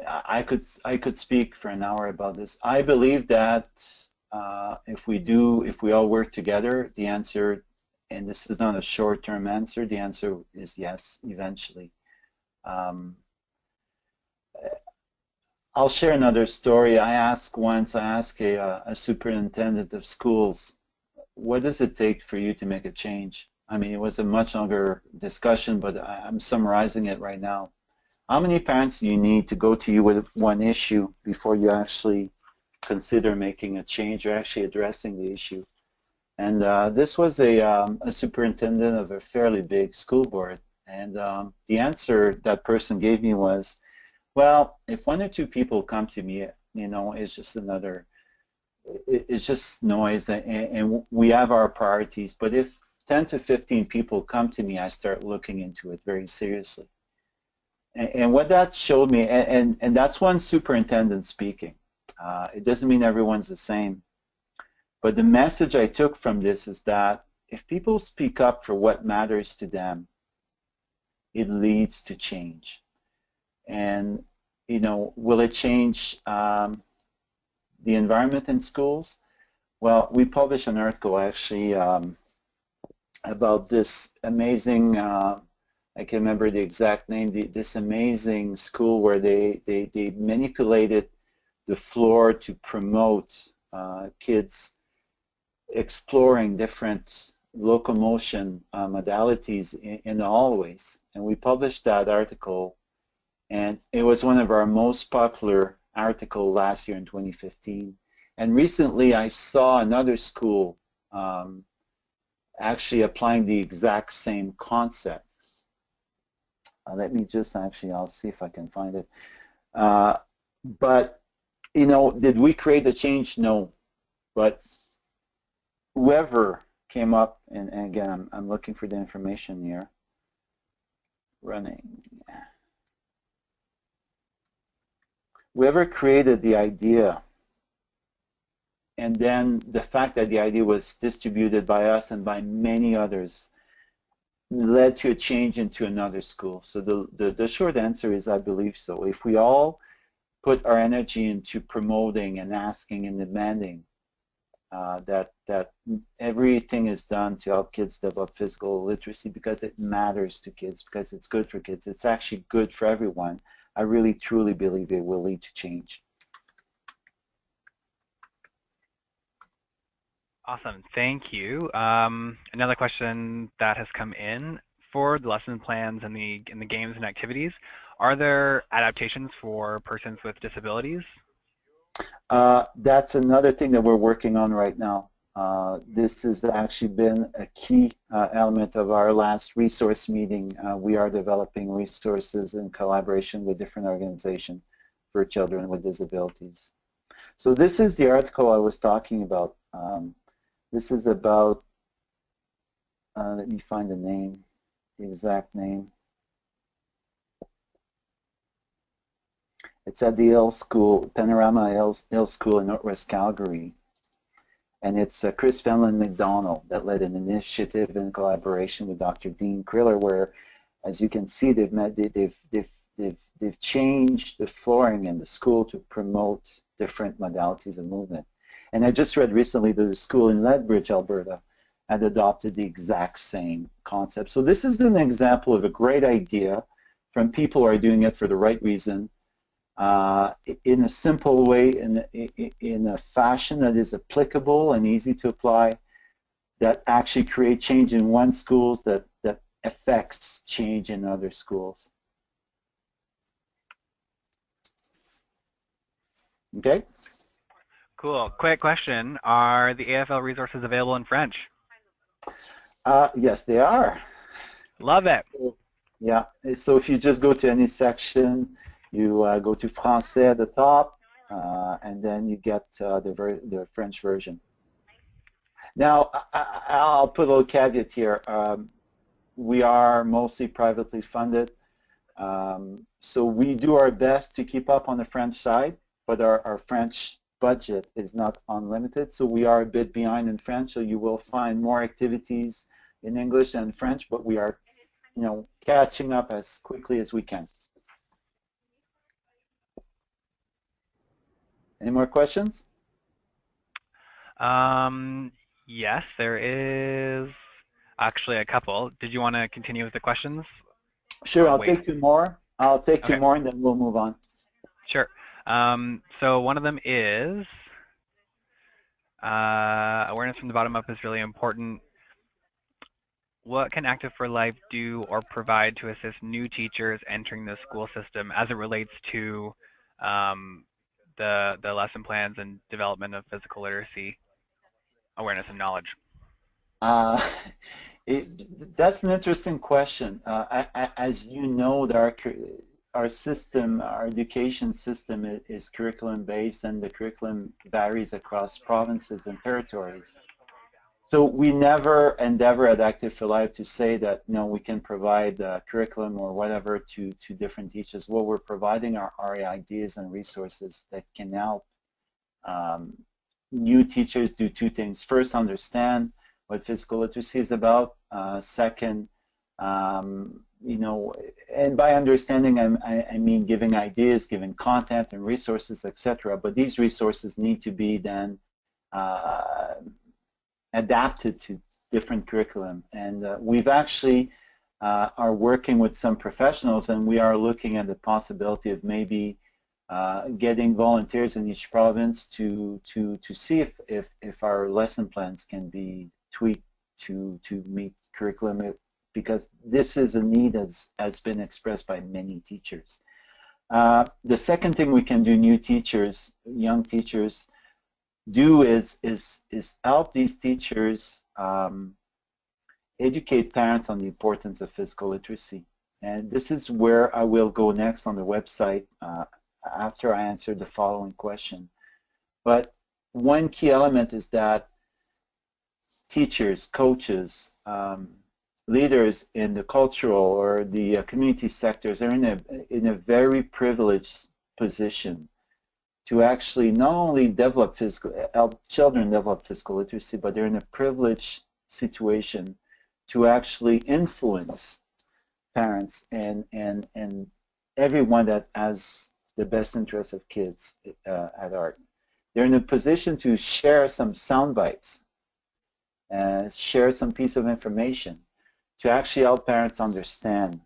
I could speak for an hour about this. I believe that if we all work together, the answer, and this is not a short-term answer, the answer is yes, eventually. I'll share another story. I asked a superintendent of schools, what does it take for you to make a change? I mean, it was a much longer discussion, but I'm summarizing it right now. How many parents do you need to go to you with one issue before you actually consider making a change or actually addressing the issue? And this was a superintendent of a fairly big school board. And the answer that person gave me was, well, if one or two people come to me, you know, it's just another, it's just noise, and we have our priorities. But if 10 to 15 people come to me, I start looking into it very seriously. And what that showed me, and that's one superintendent speaking. It doesn't mean everyone's the same. But the message I took from this is that if people speak up for what matters to them, it leads to change. And, you know, will it change the environment in schools? Well, we published an article actually about this amazing, I can remember the exact name, this amazing school where they manipulated the floor to promote kids exploring different locomotion modalities in the hallways. And we published that article, and it was one of our most popular articles last year in 2015. And recently I saw another school actually applying the exact same concept. Let me just actually, I'll see if I can find it. But, you know, did we create a change? No. But whoever came up, and again, I'm looking for the information here. Running. Whoever created the idea, and then the fact that the idea was distributed by us and by many others, led to a change into another school. So the short answer is I believe so. If we all put our energy into promoting and asking and demanding that everything is done to help kids develop physical literacy because it matters to kids, because it's good for kids, it's actually good for everyone, I really truly believe it will lead to change. Awesome, thank you. Another question that has come in for the lesson plans and the games and activities. Are there adaptations for persons with disabilities? That's another thing that we're working on right now. This has actually been a key element of our last resource meeting. We are developing resources in collaboration with different organizations for children with disabilities. So this is the article I was talking about. This is about, let me find the name, the exact name. It's at the L School, Panorama L School in Northwest Calgary. And it's Chris Fenlon McDonald that led an initiative in collaboration with Dr. Dean Kriller, where, as you can see, they've changed the flooring in the school to promote different modalities of movement. And I just read recently that the school in Lethbridge, Alberta, had adopted the exact same concept. So this is an example of a great idea from people who are doing it for the right reason. in a simple way, in a fashion that is applicable and easy to apply, that actually create change in one school that affects change in other schools. Okay? Cool. Quick question. Are the AFL resources available in French? Yes, they are. Love it. Yeah, so if you just go to any section, you go to Français at the top, and then you get the French version. Now, I'll put a little caveat here. We are mostly privately funded, so we do our best to keep up on the French side, but our French budget is not unlimited, so we are a bit behind in French, so you will find more activities in English than French, but we are, you know, catching up as quickly as we can. Any more questions? Yes, there is actually a couple. Did you want to continue with the questions? Sure, I'll take two more. I'll take two Okay. more and then we'll move on. Sure. So one of them is awareness from the bottom up is really important. What can Active for Life do or provide to assist new teachers entering the school system as it relates to the lesson plans and development of physical literacy awareness and knowledge? That's an interesting question. As you know, our system, our education system is curriculum-based, and the curriculum varies across provinces and territories. So we never endeavor at Active for Life to say that, no, we can provide curriculum or whatever to different teachers. What we're providing are ideas and resources that can help new teachers do two things. First, understand what physical literacy is about. Second, you know, and by understanding, I mean giving ideas, giving content and resources, etc. But these resources need to be then adapted to different curriculum. And we've actually are working with some professionals, and we are looking at the possibility of maybe getting volunteers in each province to see if our lesson plans can be tweaked to meet curriculum, because this is a need that has been expressed by many teachers. The second thing we can do, new teachers, young teachers, do is help these teachers educate parents on the importance of physical literacy. And this is where I will go next on the website after I answer the following question. But one key element is that teachers, coaches, leaders in the cultural or the community sectors are in a very privileged position to actually not only help children develop physical literacy, but they're in a privileged situation to actually influence parents and everyone that has the best interest of kids at heart. They're in a position to share some sound bites, share some piece of information to actually help parents understand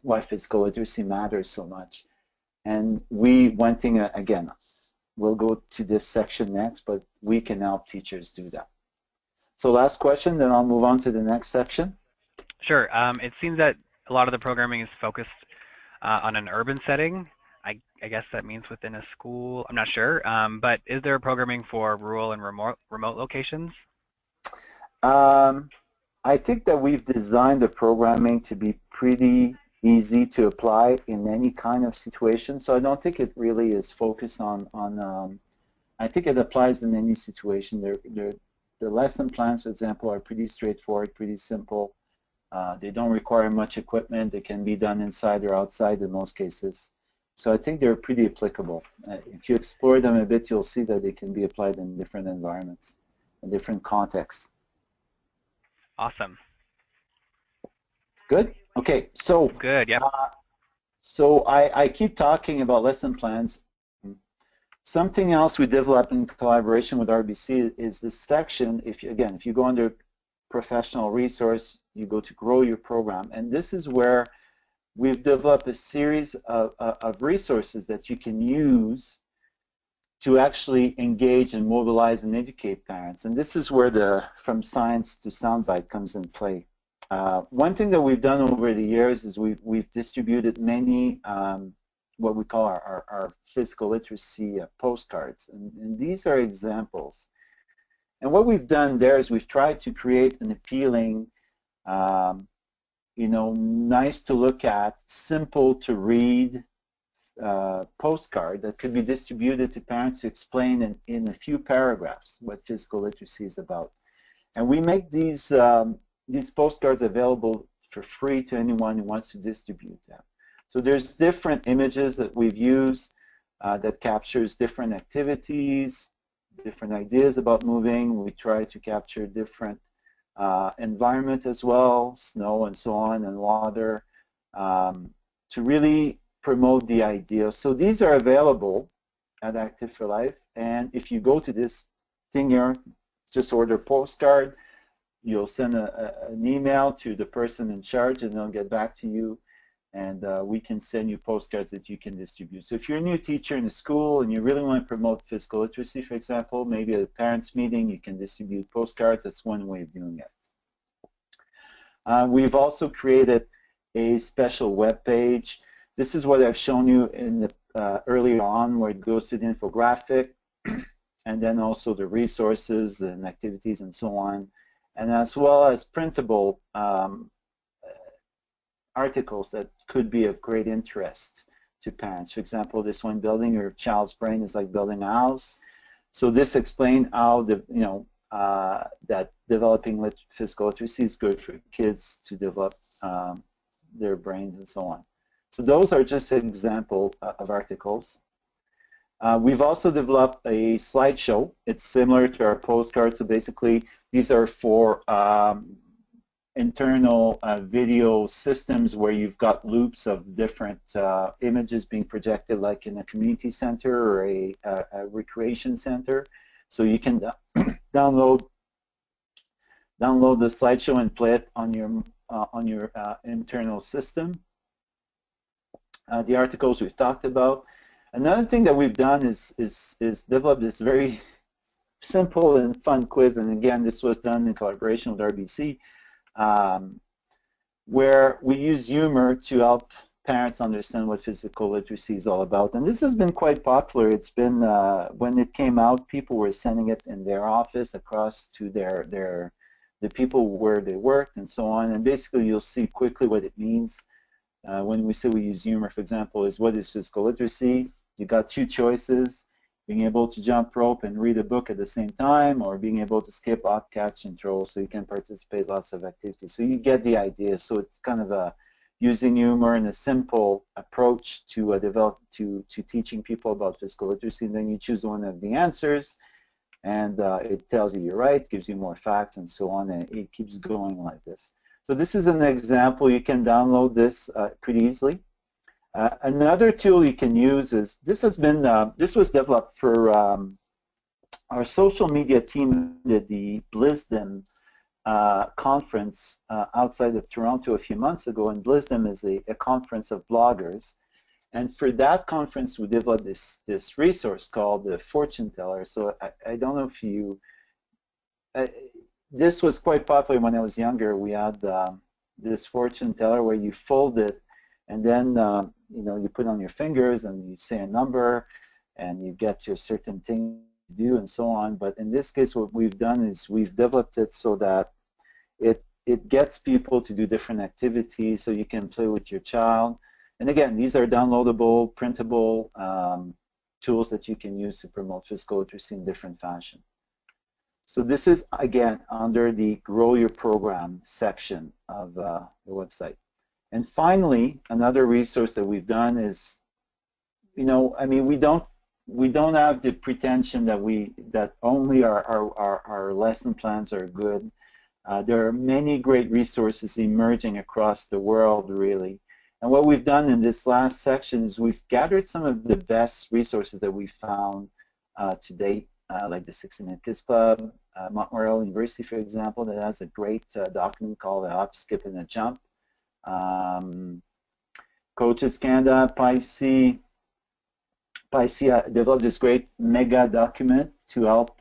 why physical literacy matters so much. And one thing, again, we'll go to this section next, but we can help teachers do that. So last question, then I'll move on to the next section. Sure. It seems that a lot of the programming is focused on an urban setting. I guess that means within a school. I'm not sure. But is there programming for rural and remote locations? I think that we've designed the programming to be pretty easy to apply in any kind of situation. So I don't think it really is focused on I think it applies in any situation. The lesson plans, for example, are pretty straightforward, pretty simple. They don't require much equipment. They can be done inside or outside in most cases. So I think they're pretty applicable. If you explore them a bit, you'll see that they can be applied in different environments, in different contexts. Awesome. Good? Okay, so good, yeah. So I keep talking about lesson plans. Something else we developed in collaboration with RBC is this section. If you go under professional resource, you go to grow your program, and this is where we've developed a series of resources that you can use to actually engage and mobilize and educate parents. And this is where the From Science to Soundbite comes in play. One thing that we've done over the years is we've distributed many what we call our physical literacy postcards. And these are examples. And what we've done there is we've tried to create an appealing, you know, nice to look at, simple to read postcard that could be distributed to parents to explain in a few paragraphs what physical literacy is about. And we make these postcards available for free to anyone who wants to distribute them. So there's different images that we've used that captures different activities, different ideas about moving. We try to capture different environment as well, snow and so on, and water, to really promote the idea. So these are available at Active for Life, and if you go to this thing here, just order postcard, you'll send an email to the person in charge and they'll get back to you, and we can send you postcards that you can distribute. So if you're a new teacher in a school and you really want to promote physical literacy, for example, maybe at a parents meeting you can distribute postcards. That's one way of doing it. We've also created a special web page. This is what I've shown you in the earlier on, where it goes to the infographic and then also the resources and activities and so on, and as well as printable articles that could be of great interest to parents. For example, this one, building your child's brain is like building a house. So this explains how that developing physical literacy is good for kids to develop their brains and so on. So those are just an example of articles. We've also developed a slideshow. It's similar to our postcard. So basically, these are for internal video systems where you've got loops of different images being projected, like in a community center or a recreation center. So you can download the slideshow and play it on your internal system. The articles we've talked about. Another thing that we've done is develop this very simple and fun quiz, and again, this was done in collaboration with RBC, where we use humor to help parents understand what physical literacy is all about. And this has been quite popular. It's been, when it came out, people were sending it in their office across to the people where they worked and so on, and basically you'll see quickly what it means. When we say we use humor, for example, is what is physical literacy? You got two choices: being able to jump rope and read a book at the same time, or being able to skip, hop, catch, and throw, so you can participate lots of activities. So you get the idea. So it's kind of using humor and a simple approach to to teaching people about physical literacy. And then you choose one of the answers, and it tells you you're right, gives you more facts, and so on, and it keeps going like this. So this is an example. You can download this pretty easily. Another tool you can use is, this was developed for our social media team at the Blisdom conference outside of Toronto a few months ago, and Blisdom is a conference of bloggers. And for that conference, we developed this resource called the Fortune Teller. So I don't know if you, this was quite popular when I was younger. We had this Fortune Teller where you fold it, and then you put on your fingers and you say a number, and you get to a certain thing to do and so on. But in this case, what we've done is we've developed it so that it gets people to do different activities, so you can play with your child. And again, these are downloadable, printable tools that you can use to promote physical literacy in different fashion. So this is, again, under the Grow Your Program section of the website. And finally, another resource that we've done is, we don't have the pretension that only our lesson plans are good. There are many great resources emerging across the world, really. And what we've done in this last section is we've gathered some of the best resources that we've found to date, like the 60-Minute Kids Club, Montreal University, for example, that has a great document called the Hop, Skip, and a Jump. Coaches Canada, PIC developed this great mega document to help,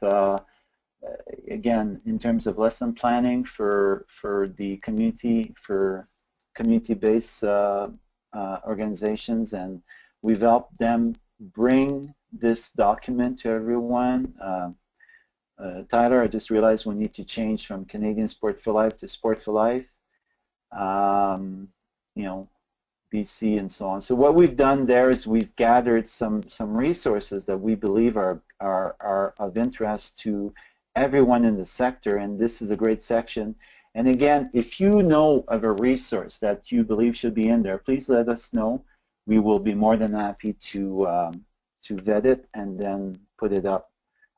again, in terms of lesson planning for the community, for community-based organizations, and we've helped them bring this document to everyone. Tyler, I just realized we need to change from Canadian Sport for Life to Sport for Life. You know, BC and so on. So what we've done there is we've gathered some resources that we believe are of interest to everyone in the sector, and this is a great section. And again, if you know of a resource that you believe should be in there, please let us know. We will be more than happy to vet it and then put it up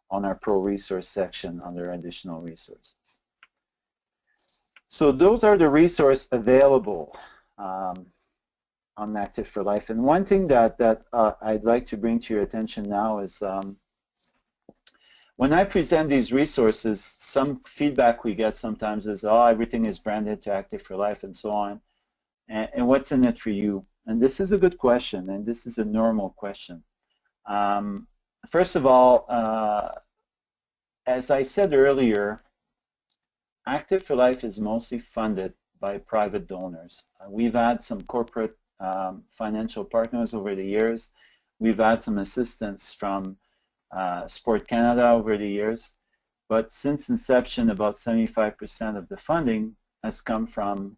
on our Pro Resource section under additional resources. So those are the resources available on Active for Life. And one thing that I'd like to bring to your attention now is when I present these resources, some feedback we get sometimes is, oh, everything is branded to Active for Life and so on. And what's in it for you? And this is a good question, and this is a normal question. First of all, as I said earlier, Active for Life is mostly funded by private donors. We've had some corporate financial partners over the years. We've had some assistance from Sport Canada over the years. But since inception, about 75% of the funding has come from,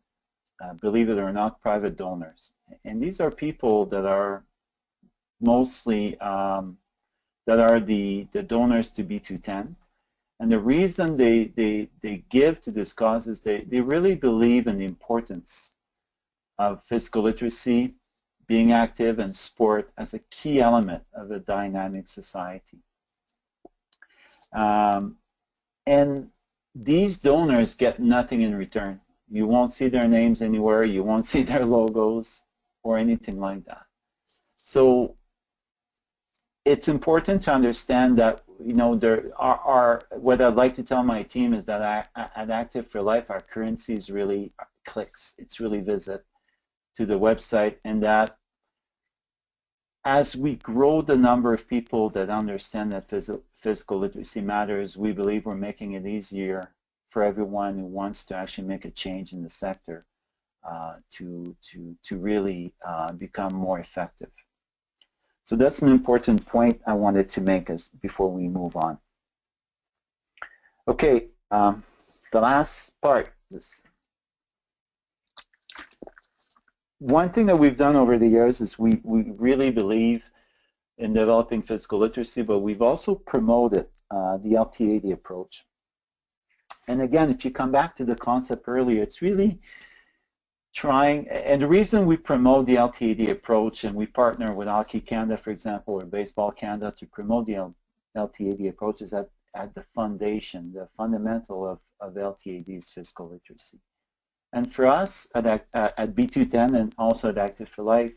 believe it or not, private donors. And these are people that are mostly that are the donors to B210. And the reason they give to this cause is they really believe in the importance of physical literacy, being active, and sport as a key element of a dynamic society. And these donors get nothing in return. You won't see their names anywhere, you won't see their logos or anything like that. So it's important to understand that, you know, there are what I'd like to tell my team is that at Active for Life, our currency is really clicks. It's really visit to the website, and that as we grow the number of people that understand that physical literacy matters, we believe we're making it easier for everyone who wants to actually make a change in the sector to really become more effective. So that's an important point I wanted to make before we move on. Okay, the last part. One thing that we've done over the years is we really believe in developing physical literacy, but we've also promoted the LT80 approach. And again, if you come back to the concept earlier, it's really trying, and the reason we promote the LT80 approach, and we partner with Hockey Canada, for example, or Baseball Canada to promote the LT80 approach, is at the foundation, the fundamental of LT80 is physical literacy. And for us at B210 and also at Active for Life,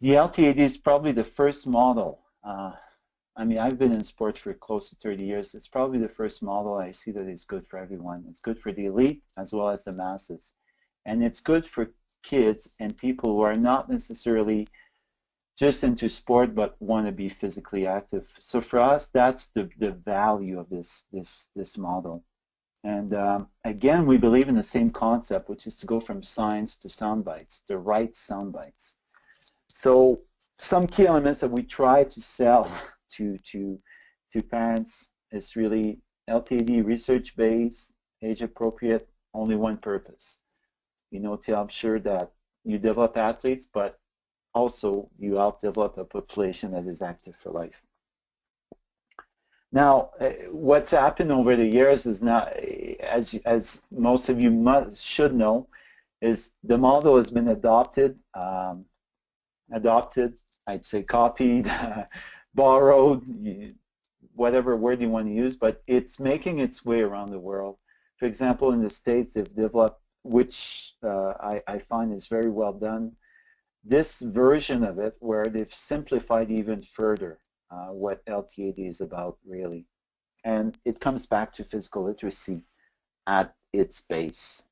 the LT80 is probably the first model. I mean, I've been in sports for close to 30 years. It's probably the first model I see that is good for everyone. It's good for the elite as well as the masses. And it's good for kids and people who are not necessarily just into sport but want to be physically active. So for us, that's the value of this model. And again, we believe in the same concept, which is to go from science to sound bites, the right sound bites. So some key elements that we try to sell to parents is really LTD, research-based, age-appropriate, only one purpose. You know, to help sure that you develop athletes, but also you help develop a population that is active for life. Now, what's happened over the years is not, as most of you should know, is the model has been adopted, I'd say copied, borrowed, whatever word you want to use, but it's making its way around the world. For example, in the States, they've developed, which I find is very well done, this version of it where they've simplified even further what LT80 is about, really. And it comes back to physical literacy at its base.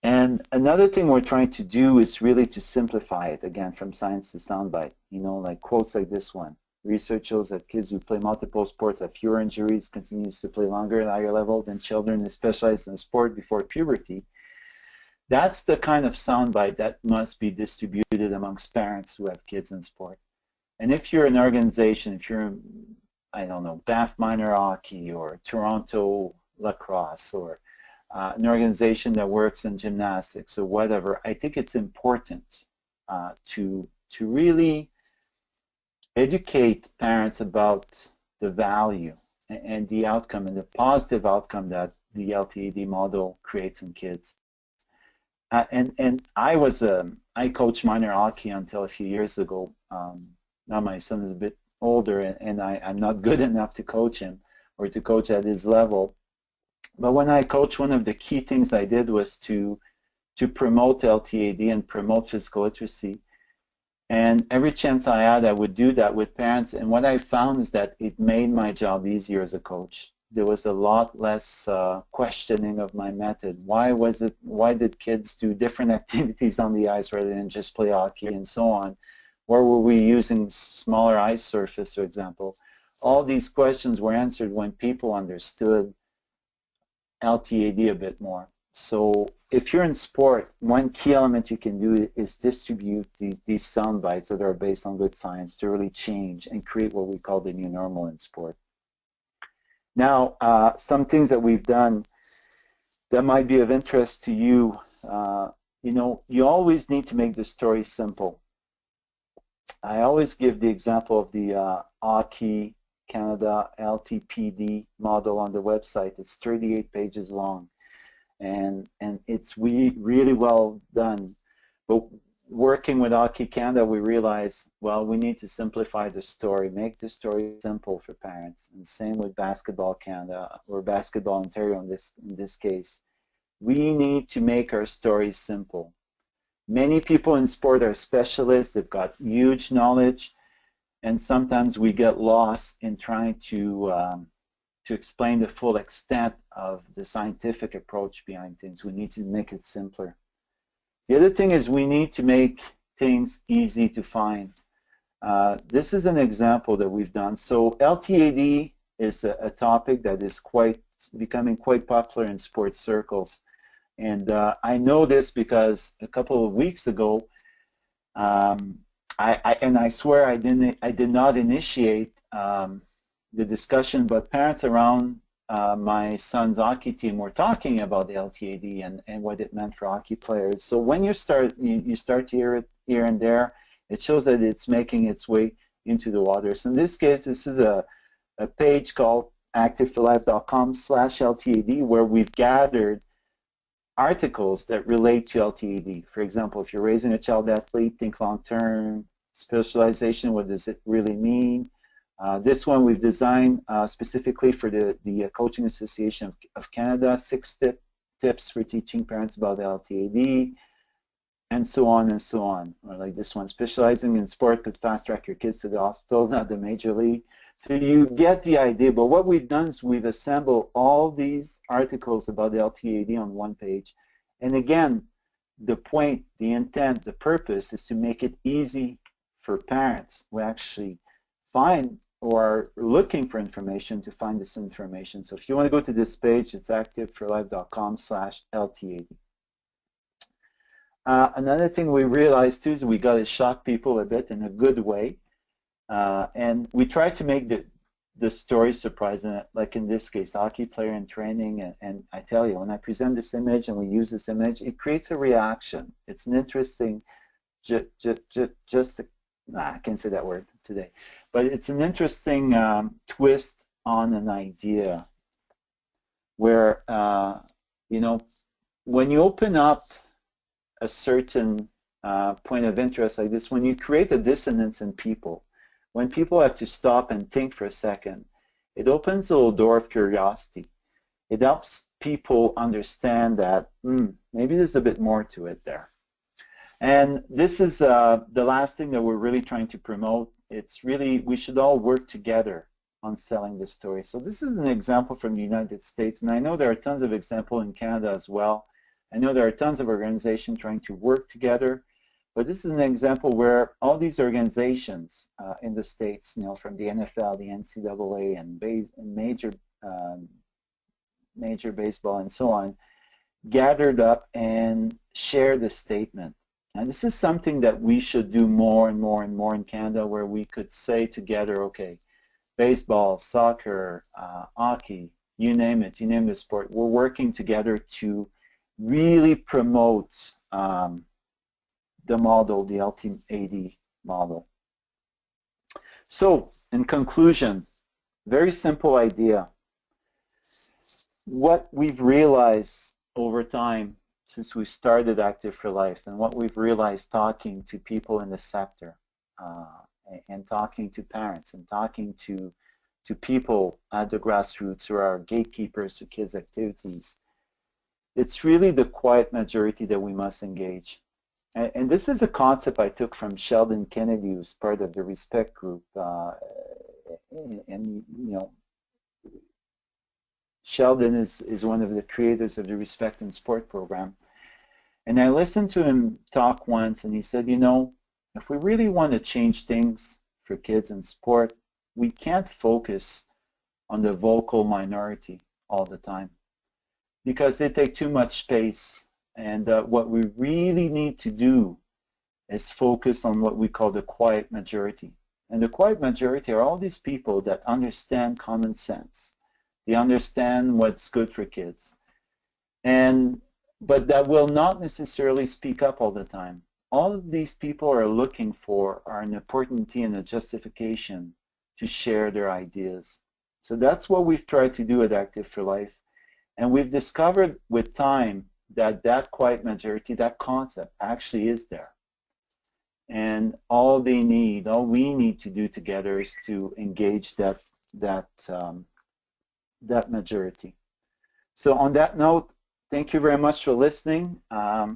And another thing we're trying to do is really to simplify it, again, from science to soundbite. You know, like quotes like this one. Research shows that kids who play multiple sports have fewer injuries, continues to play longer at a higher level than children who specialize in a sport before puberty. That's the kind of soundbite that must be distributed amongst parents who have kids in sport. And if you're an organization, if you're, I don't know, Banff Minor Hockey or Toronto Lacrosse or an organization that works in gymnastics or whatever, I think it's important to really educate parents about the value and the outcome and the positive outcome that the LTAD model creates in kids. And I coached minor hockey until a few years ago. Now my son is a bit older, and I'm not good enough to coach him or to coach at his level. But when I coached, one of the key things I did was to promote LTAD and promote physical literacy. And every chance I had, I would do that with parents. And what I found is that it made my job easier as a coach. There was a lot less questioning of my method. Why did kids do different activities on the ice rather than just play hockey and so on? Where were we using smaller ice surface, for example? All these questions were answered when people understood LTAD a bit more. So if you're in sport, one key element you can do is distribute these sound bites that are based on good science to really change and create what we call the new normal in sport. Now, some things that we've done that might be of interest to you, you know, you always need to make the story simple. I always give the example of the Hockey Canada LTPD model on the website. It's 38 pages long, and it's really well done. But working with Hockey Canada, we realized, well, we need to simplify the story, make the story simple for parents. And same with Basketball Canada or Basketball Ontario in this case. We need to make our stories simple. Many people in sport are specialists. They've got huge knowledge. And sometimes we get lost in trying to explain the full extent of the scientific approach behind things. We need to make it simpler. The other thing is we need to make things easy to find. This is an example that we've done. So LTAD is a topic that is becoming quite popular in sports circles. And I know this because a couple of weeks ago, I swear I did not initiate the discussion, but parents around my son's hockey team were talking about the LTAD and what it meant for hockey players. So when you start to hear it here and there, it shows that it's making its way into the waters. In this case, this is a page called activeforlife.com/LTAD where we've gathered articles that relate to LTAD. For example, if you're raising a child athlete, think long-term, specialization, what does it really mean? This one we've designed specifically for the Coaching Association of Canada, 6 tips for teaching parents about LTAD, and so on and so on. Or like this one, specializing in sport could fast-track your kids to the hospital, not the major league. So you get the idea, but what we've done is we've assembled all these articles about the LTAD on one page. And again, the point, the intent, the purpose is to make it easy for parents who actually find or are looking for information to find this information. So if you want to go to this page, it's activeforlife.com/LTAD. Another thing we realized too is we got to shock people a bit in a good way. And we try to make the story surprising, like in this case, hockey player in training. And I tell you, when I present this image and we use this image, it creates a reaction. It's an interesting, I can't say that word today, but it's an interesting twist on an idea where, you know, when you open up a certain point of interest like this, when you create a dissonance in people, when people have to stop and think for a second, it opens a little door of curiosity. It helps people understand that maybe there's a bit more to it there. And this is the last thing that we're really trying to promote. It's really, we should all work together on selling the story. So this is an example from the United States, and I know there are tons of examples in Canada as well. I know there are tons of organizations trying to work together, but this is an example where all these organizations in the States, from the NFL, the NCAA, and major baseball and so on, gathered up and shared a statement. And this is something that we should do more and more and more in Canada, where we could say together, okay, baseball, soccer, hockey, you name it, you name the sport, we're working together to really promote the model, the LT80 model. So, in conclusion, very simple idea. What we've realized over time since we started Active for Life, and what we've realized talking to people in the sector, and talking to parents, and talking to people at the grassroots who are gatekeepers to kids' activities, it's really the quiet majority that we must engage. And this is a concept I took from Sheldon Kennedy, who's part of the Respect group, and Sheldon is one of the creators of the Respect in Sport program. And I listened to him talk once, and he said, if we really want to change things for kids in sport, we can't focus on the vocal minority all the time because they take too much space. And what we really need to do is focus on what we call the quiet majority. And the quiet majority are all these people that understand common sense. They understand what's good for kids. But that will not necessarily speak up all the time. All of these people are looking for are an opportunity and a justification to share their ideas. So that's what we've tried to do at Active for Life. And we've discovered with time that quiet majority, that concept actually is there. And all we need to do together is to engage that majority. So on that note, thank you very much for listening. I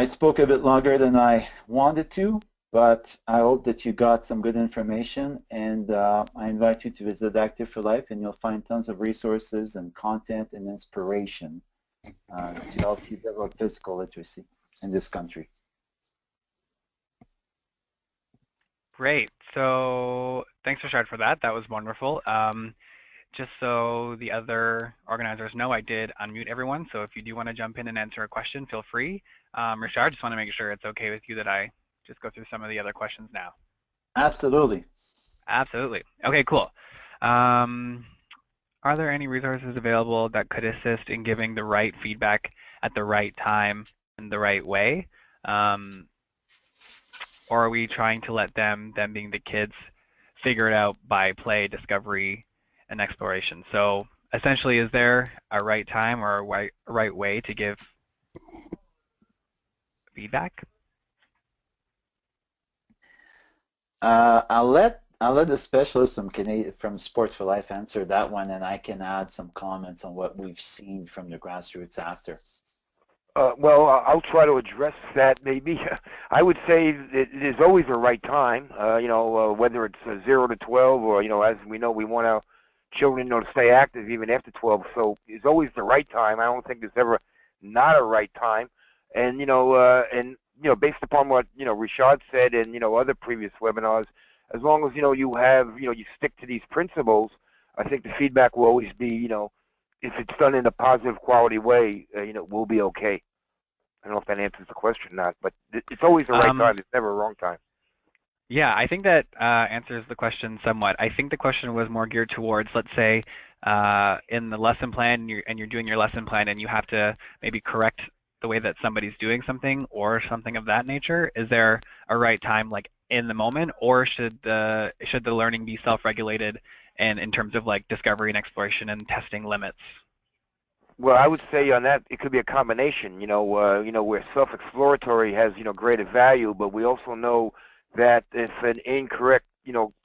spoke a bit longer than I wanted to, but I hope that you got some good information, and I invite you to visit Active for Life, and you'll find tons of resources and content and inspiration to help you develop physical literacy in this country. Great. So thanks, Richard, for that. That was wonderful. Just so the other organizers know, I did unmute everyone, so if you do want to jump in and answer a question, feel free. Richard, just want to make sure it's okay with you that I just go through some of the other questions now. Absolutely. Absolutely. Okay, cool. Are there any resources available that could assist in giving the right feedback at the right time in the right way? Or are we trying to let them being the kids, figure it out by play, discovery, and exploration? So essentially, is there a right time or a right way to give feedback? I'll let the specialist from Sport for Life answer that one, and I can add some comments on what we've seen from the grassroots after. Well, I'll try to address that maybe. I would say that there's always a right time, whether it's 0 to 12 or, as we know, we want our children, to stay active even after 12. So there's always the right time. I don't think there's ever not a right time. And, based upon what, Richard said and, other previous webinars, as long as, you have, you stick to these principles, I think the feedback will always be, if it's done in a positive quality way, we'll be okay. I don't know if that answers the question or not, but it's always the right time. There's never a wrong time. Yeah, I think that answers the question somewhat. I think the question was more geared towards, let's say, in the lesson plan, and you're doing your lesson plan, and you have to maybe correct the way that somebody's doing something or something of that nature. Is there a right time, like in the moment, or should the learning be self-regulated and in terms of like discovery and exploration and testing limits? Well, I would say on that it could be a combination. Where self-exploratory has greater value, but we also know that if an incorrect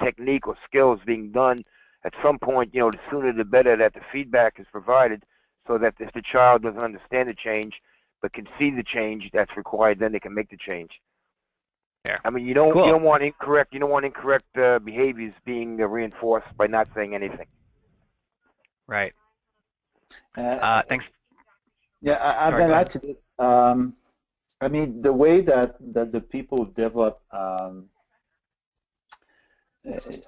technique or skill is being done, at some point the sooner the better that the feedback is provided, so that if the child doesn't understand the change but can see the change that's required, then they can make the change. Yeah. I mean, you don't want incorrect behaviors being reinforced by not saying anything. Right. Thanks. Yeah, I'm Sorry, going go to ahead. add to this. I mean, the way that the people develop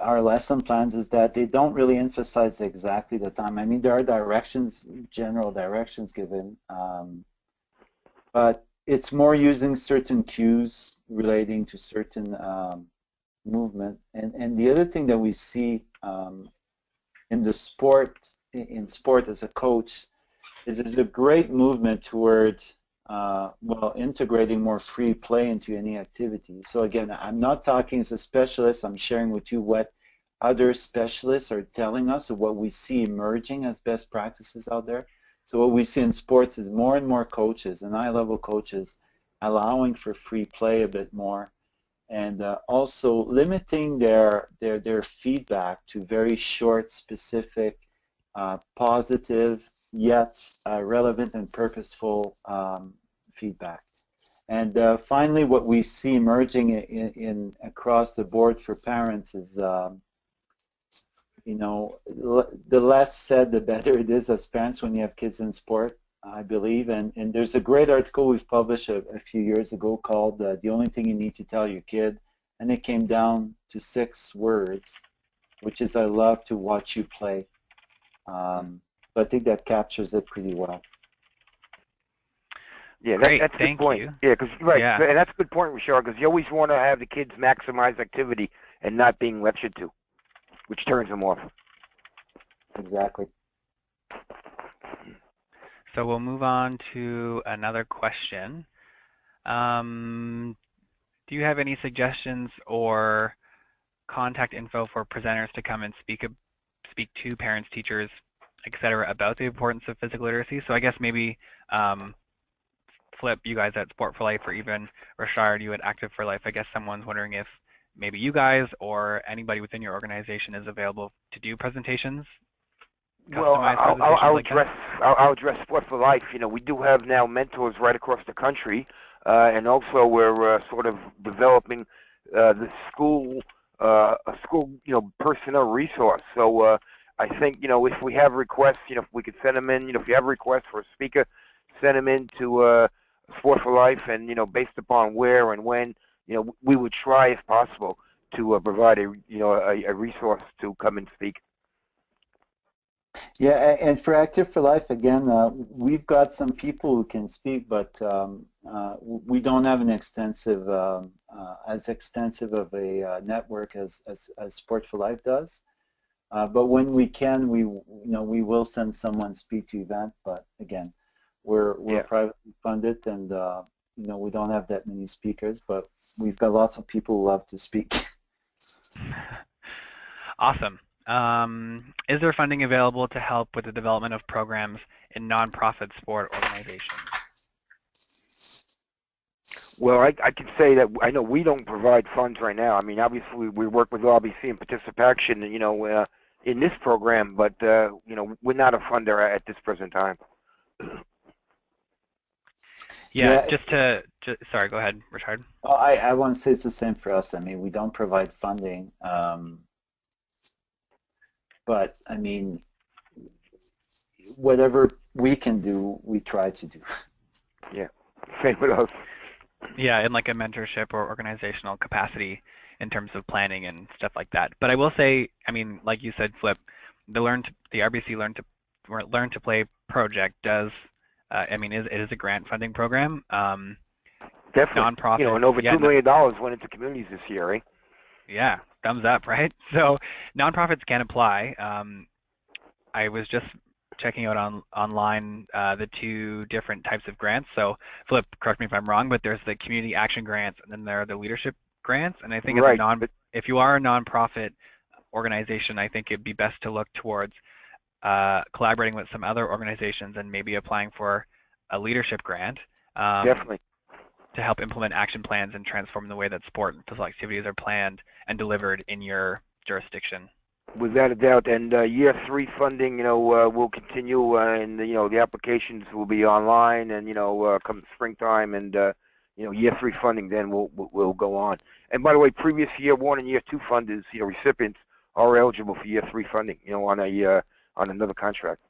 our lesson plans is that they don't really emphasize exactly the time. I mean, there are directions, general directions given, but it's more using certain cues relating to certain movement. And the other thing that we see in the in sport as a coach, is there's a great movement toward well, integrating more free play into any activity. So again, I'm not talking as a specialist. I'm sharing with you what other specialists are telling us of what we see emerging as best practices out there. So what we see in sports is more and more coaches and high-level coaches allowing for free play a bit more, and also limiting their feedback to very short, specific, positive, yet relevant and purposeful feedback. And finally, what we see emerging in across the board for parents is, you know, the less said, the better it is as parents when you have kids in sport, I believe. And there's a great article we've published a few years ago called "The Only Thing You Need to Tell Your Kid," and it came down to 6 words, which is "I love to watch you play." So I think that captures it pretty well. Yeah, Great, that's a good thank point. you. Yeah, because right, Yeah. and that's a good point, Richard, because you always want to have the kids maximize activity and not being lectured to, which turns them off. Exactly. So we'll move on to another question. Do you have any suggestions or contact info for presenters to come and speak to parents, teachers, etc., about the importance of physical literacy? So I guess maybe Flip, you guys at Sport for Life, or even Richard, you at Active for Life. I guess someone's wondering if maybe you guys or anybody within your organization is available to do presentations. Well, I'll like address I'll address Sport for Life. You know, we do have now mentors right across the country, and also we're sort of developing the school a school personnel resource. So I think if we have requests, if we could send them in. If you have requests for a speaker, send them in to Sport for Life, and based upon where and when, we would try if possible to provide a resource to come and speak. Yeah, and for Active for Life, again, we've got some people who can speak, but we don't have an extensive, as extensive of a network as Sport for Life does. But when we can, we will send someone speak to event. But again, we're privately funded, and we don't have that many speakers, but we've got lots of people who love to speak. Awesome. Is there funding available to help with the development of programs in nonprofit sport organizations? Well, I can say that I know we don't provide funds right now. I mean, obviously we work with RBC and Participaction, in this program, but we're not a funder at this present time. Yeah, sorry, go ahead, Richard. Oh, I want to say it's the same for us. I mean, we don't provide funding. But I mean, whatever we can do, we try to do. Yeah, same with us. Yeah, in like a mentorship or organizational capacity in terms of planning and stuff like that. But I will say, I mean, like you said, Flip, the RBC Learn to Play project does. I mean, it is a grant funding program. Definitely. Nonprofit. And over $2 million went into communities this year, right? Yeah, thumbs up, right? So nonprofits can apply. I was just checking out online the 2 different types of grants. So Flip, correct me if I'm wrong, but there's the community action grants, and then there are the leadership grants. And I think if you are a nonprofit organization, I think it'd be best to look towards collaborating with some other organizations and maybe applying for a leadership grant. Definitely. To help implement action plans and transform the way that sport and physical activities are planned and delivered in your jurisdiction. Without a doubt, and year 3 funding, will continue, and the applications will be online, and come springtime, and year 3 funding then will go on. And by the way, previous year 1 and year 2 funders, recipients are eligible for year 3 funding, on another contract.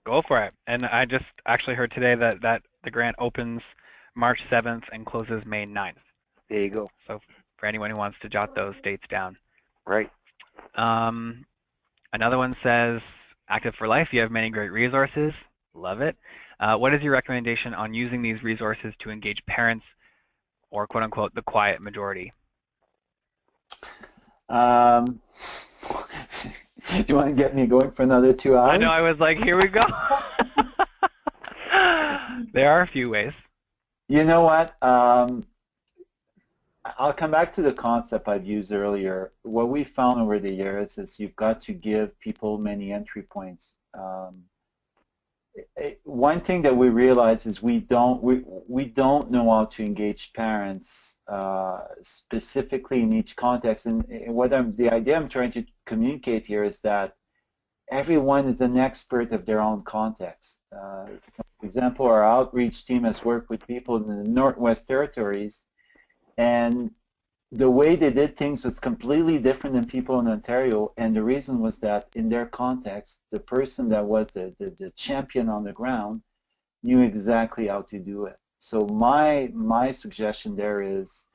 Go for it. And I just actually heard today that the grant opens March 7th and closes May 9th. There you go. So for anyone who wants to jot those dates down. Right. Another one says, Active for Life, you have many great resources. Love it. What is your recommendation on using these resources to engage parents or quote unquote the quiet majority? Do you want to get me going for another 2 hours? I know, I was like, here we go. There are a few ways. You know what? I'll come back to the concept I've used earlier. What we found over the years is you've got to give people many entry points. One thing that we realize is we don't know how to engage parents specifically in each context. And the idea I'm trying to communicate here is that everyone is an expert of their own context. For example, our outreach team has worked with people in the Northwest Territories, and the way they did things was completely different than people in Ontario, and the reason was that in their context, the person that was the champion on the ground knew exactly how to do it. So my suggestion there is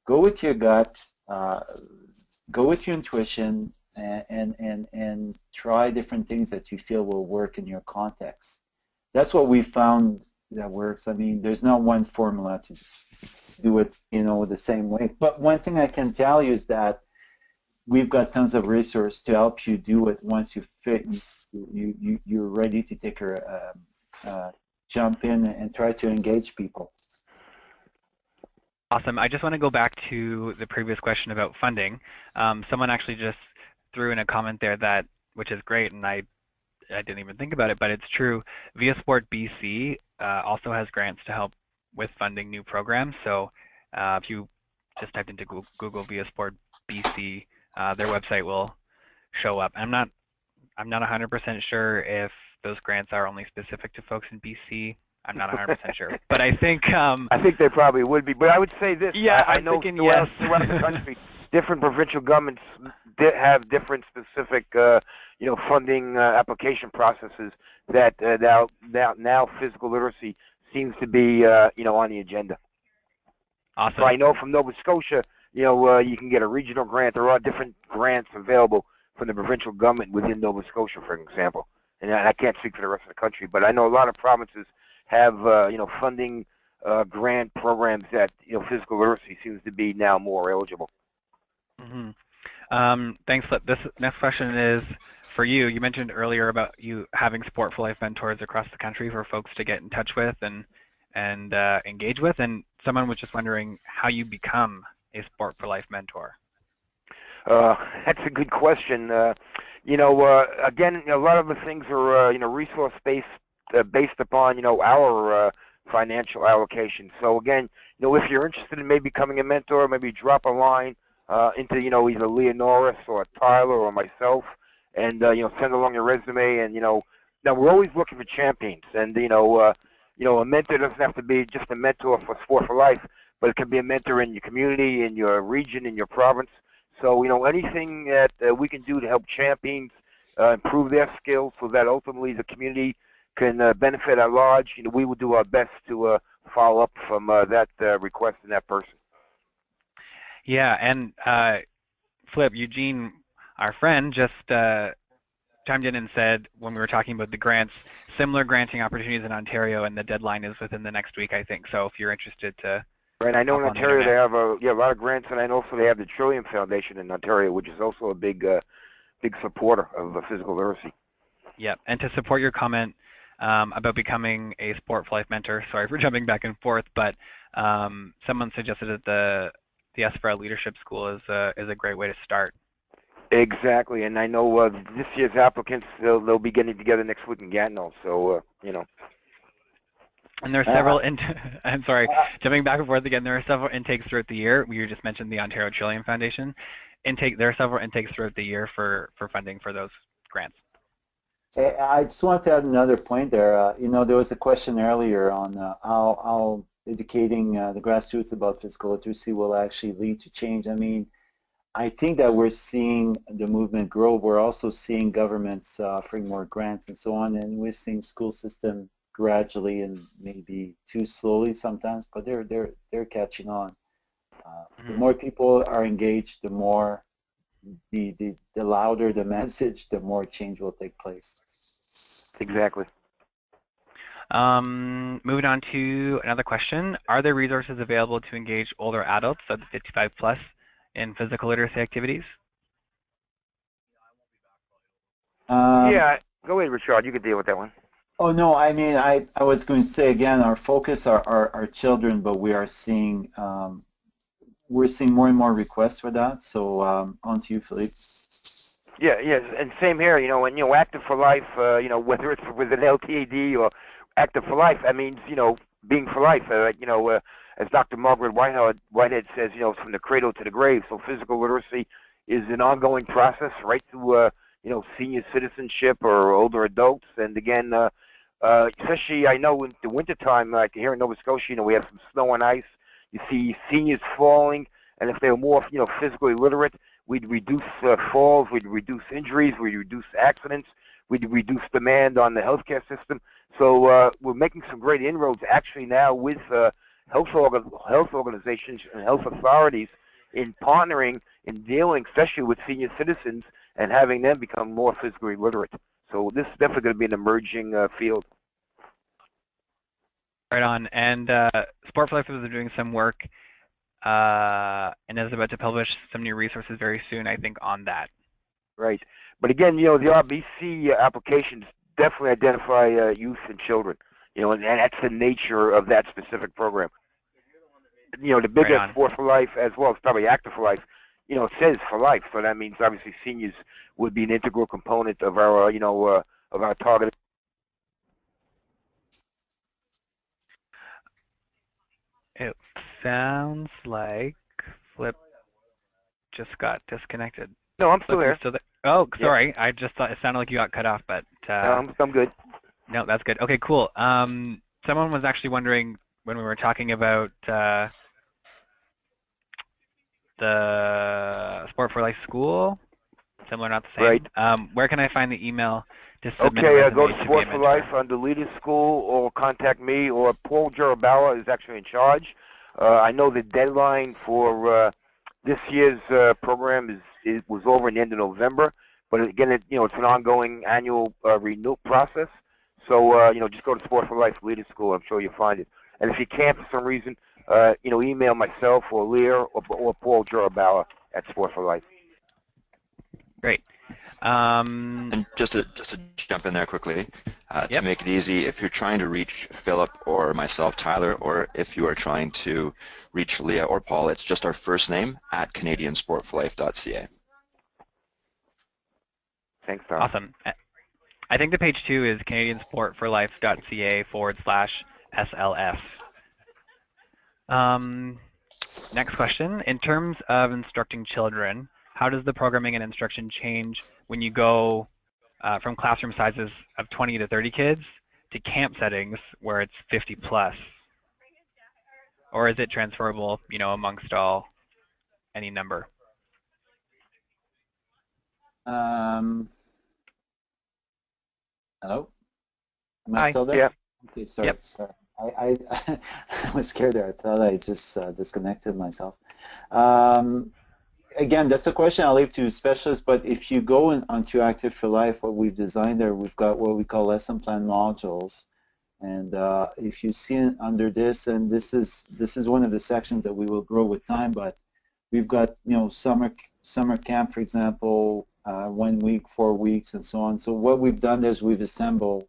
go with your gut, go with your intuition, and try different things that you feel will work in your context. That's what we found that works. I mean, there's not one formula to do it, the same way. But one thing I can tell you is that we've got tons of resources to help you do it once you're ready to take a jump in and try to engage people. Awesome. I just want to go back to the previous question about funding. Someone actually just threw in a comment there which is great, and I didn't even think about it, but it's true. Via Sport BC also has grants to help with funding new programs. So if you just typed into Google Via Sport BC, their website will show up. I'm not 100% sure if those grants are only specific to folks in BC. I'm not 100% sure, but I think they probably would be. But I would say this. Yeah, I know thinking throughout yes. the country, different provincial governments have different specific, funding application processes that now physical literacy seems to be, on the agenda. Awesome. So I know from Nova Scotia, you can get a regional grant. There are different grants available from the provincial government within Nova Scotia, for example. And I can't speak for the rest of the country, but I know a lot of provinces have, funding grant programs that, physical literacy seems to be now more eligible. Mm-hmm. Thanks, Flip. This next question is for you. You mentioned earlier about you having Sport for Life mentors across the country for folks to get in touch with and engage with, and someone was just wondering how you become a Sport for Life mentor. That's a good question. Again, a lot of the things are, resource-based, based upon, our financial allocation. So again, if you're interested in maybe becoming a mentor, maybe drop a line into, either Leonoris or Tyler or myself, and, send along your resume. And, now we're always looking for champions. And, a mentor doesn't have to be just a mentor for Sport for Life, but it can be a mentor in your community, in your region, in your province. So, anything that we can do to help champions improve their skills so that ultimately the community can benefit at large, we will do our best to follow up from that request and that person. Yeah, and Flip, Eugene, our friend, just chimed in and said when we were talking about the grants, similar granting opportunities in Ontario, and the deadline is within the next week, I think. So if you're interested to... Right, I know in Ontario they have a lot of grants, and I know also they have the Trillium Foundation in Ontario, which is also a big supporter of physical literacy. Yeah, and to support your comment about becoming a Sport for Life mentor, sorry for jumping back and forth, but someone suggested that the Espera Leadership School is a great way to start. Exactly, and I know this year's applicants, they'll be getting together next week in Gatineau, so, And there are several, I'm sorry, jumping back and forth again, there are several intakes throughout the year. You just mentioned the Ontario Trillium Foundation. There are several intakes throughout the year for funding for those grants. I just want to add another point there. There was a question earlier on how educating the grassroots about physical literacy will actually lead to change. I mean, I think that we're seeing the movement grow. We're also seeing governments offering more grants and so on, and we're seeing school system gradually and maybe too slowly sometimes, but they're catching on. The more people are engaged, the more the louder the message, the more change will take place. Exactly. Moving on to another question. Are there resources available to engage older adults of 55 plus in physical literacy activities? Yeah, go ahead, Richard. You can deal with that one. Oh no, I mean I was going to say again, our focus are children, but we are seeing we're seeing more and more requests for that. So on to you, Philippe. Yeah, yeah, and same here. You know, and Active for Life. You know, whether it's with an LTAD or Active for Life, that means being for life. As Dr. Margaret Whitehead says, from the cradle to the grave. So physical literacy is an ongoing process, right to senior citizenship or older adults. And again, especially I know in the wintertime, like here in Nova Scotia, we have some snow and ice. You see seniors falling, and if they're more physically literate, we'd reduce falls, we'd reduce injuries, we'd reduce accidents, we'd reduce demand on the healthcare system. So we're making some great inroads actually now with health organizations and health authorities in partnering and dealing, especially with senior citizens, and having them become more physically literate. So this is definitely going to be an emerging field. Right on. And Sport for Life is doing some work and is about to publish some new resources very soon, I think, on that. Right. But again, the RBC applications definitely identify youth and children, and that's the nature of that specific program. The bigger Right on. Sport for Life as well as probably Active for Life, it says for life, so that means obviously seniors would be an integral component of our, of our target. It sounds like Flip just got disconnected. No, I'm still Flip, there. you're still there. Oh, Yeah. sorry. I just thought it sounded like you got cut off, but No, I'm good. no, that's good. Okay, cool. Someone was actually wondering when we were talking about the Sport for Life school, similar, not the same. Right. Where can I find the email to submit a Okay, resume go to to be Sport a for mentor? Life under Leaders School, or contact me, or Paul Jarabala is actually in charge. I know the deadline for this year's program was over in the end of November, but again, it's an ongoing annual renewal process. So just go to Sport for Life Leaders School. I'm sure you'll find it. And if you can't for some reason, email myself or Lear or Paul Jarabala at Sport for Life. Great. And just to jump in there quickly, Yep. to make it easy, if you're trying to reach Philip or myself, Tyler, or if you are trying to reach Leah or Paul, it's just our first name at canadiansportforlife.ca. Thanks, Tom. Awesome. I think the page 2 is canadiansportforlife.ca/SLF. Next question. In terms of instructing children, how does the programming and instruction change when you go from classroom sizes of 20 to 30 kids to camp settings where it's 50 plus? Or is it transferable, amongst any number? Hello? Am Hi. I still there? Yeah. Okay, sorry. Yep. Sorry. I was scared there. I thought I just disconnected myself. Again, that's a question I'll leave to specialists, but if you go onto Active for Life, what we've designed there, we've got what we call lesson plan modules. And if you see under this, and this is one of the sections that we will grow with time, but we've got, summer camp, for example, 1 week, 4 weeks, and so on. So what we've done is we've assembled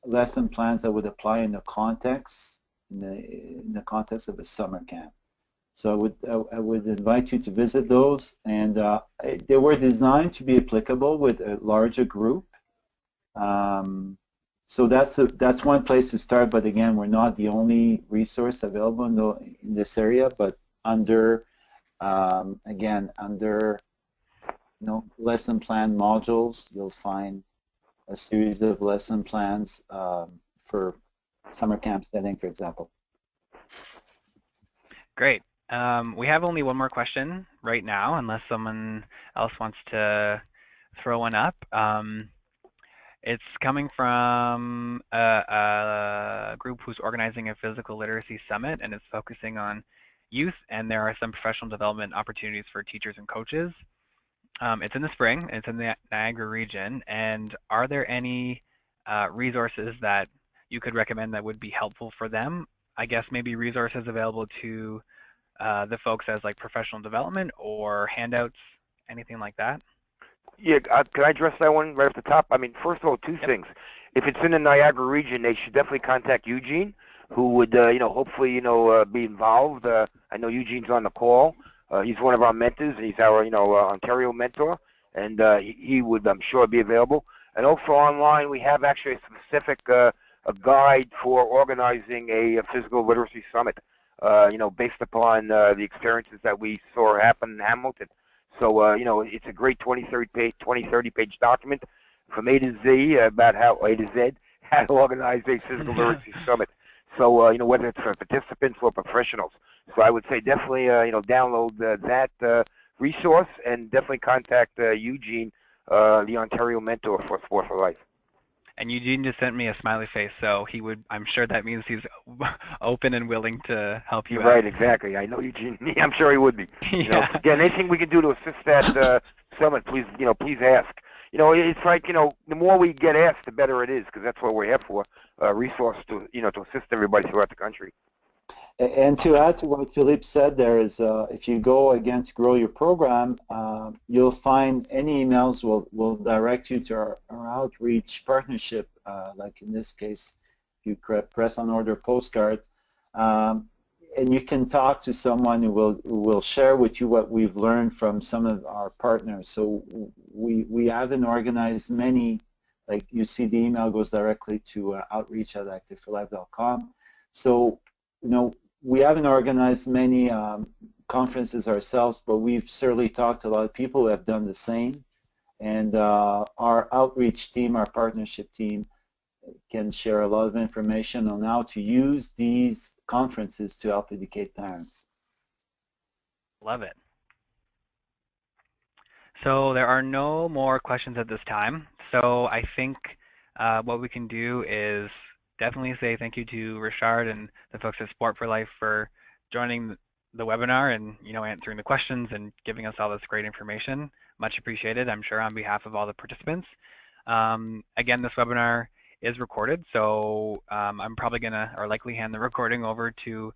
lesson plans that would apply in the context, in the context of a summer camp. So I would invite you to visit those, and they were designed to be applicable with a larger group. So that's one place to start. But again, we're not the only resource available in this area. But under lesson plan modules, you'll find a series of lesson plans for summer camp setting, for example. Great. We have only one more question right now, unless someone else wants to throw one up. It's coming from a group who's organizing a physical literacy summit, and it's focusing on youth, and there are some professional development opportunities for teachers and coaches. It's in the spring, it's in the Niagara region, and are there any resources that you could recommend that would be helpful for them? I guess maybe resources available to the folks as like professional development or handouts, anything like that? Yeah, can I address that one right off the top? I mean, first of all, two things. If it's in the Niagara region, they should definitely contact Eugene, who would, hopefully, be involved. I know Eugene's on the call. He's one of our mentors. He's our, Ontario mentor, and he would, I'm sure, be available. And also online, we have actually a specific a guide for organizing a physical literacy summit, based upon the experiences that we saw happen in Hamilton. So, it's a great 30 page document from A to Z about how to organize a physical literacy summit. So, whether it's for participants or professionals. So I would say definitely, download that resource and definitely contact Eugene, the Ontario mentor for Sport for Life. And Eugene just sent me a smiley face, so he would. I'm sure that means he's open and willing to help you out. Right, exactly. I know Eugene. I'm sure he would be. Again, anything we can do to assist that summit, please, please ask. It's like, the more we get asked, the better it is, because that's what we're here for, resource to, to assist everybody throughout the country. And to add to what Philippe said, there is, if you go again to grow your program, you'll find any emails will direct you to our outreach partnership, like in this case, if you press on order postcards, and you can talk to someone who will share with you what we've learned from some of our partners. So we haven't organized many, like you see the email goes directly to outreach@activeforlife.com. So, we haven't organized many conferences ourselves, but we've certainly talked to a lot of people who have done the same. And our outreach team, our partnership team, can share a lot of information on how to use these conferences to help educate parents. Love it. So there are no more questions at this time. So I think what we can do is definitely say thank you to Richard and the folks at Sport for Life for joining the webinar and answering the questions and giving us all this great information. Much appreciated, I'm sure, on behalf of all the participants. Again, this webinar is recorded, so I'm probably gonna or likely hand the recording over to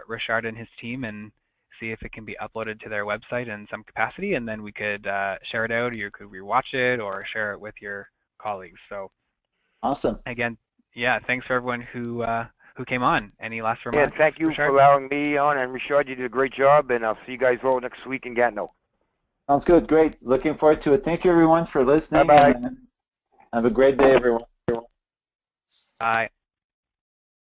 Richard and his team and see if it can be uploaded to their website in some capacity, and then we could share it out, or you could rewatch it or share it with your colleagues. So awesome. Again, yeah, thanks for everyone who came on. Any last remarks? Yeah, thank you Richard? for allowing me on, and Richard, you did a great job, and I'll see you guys all next week in Gatineau. Sounds good. Great. Looking forward to it. Thank you, everyone, for listening. Bye-bye. Have a great day, everyone. Bye.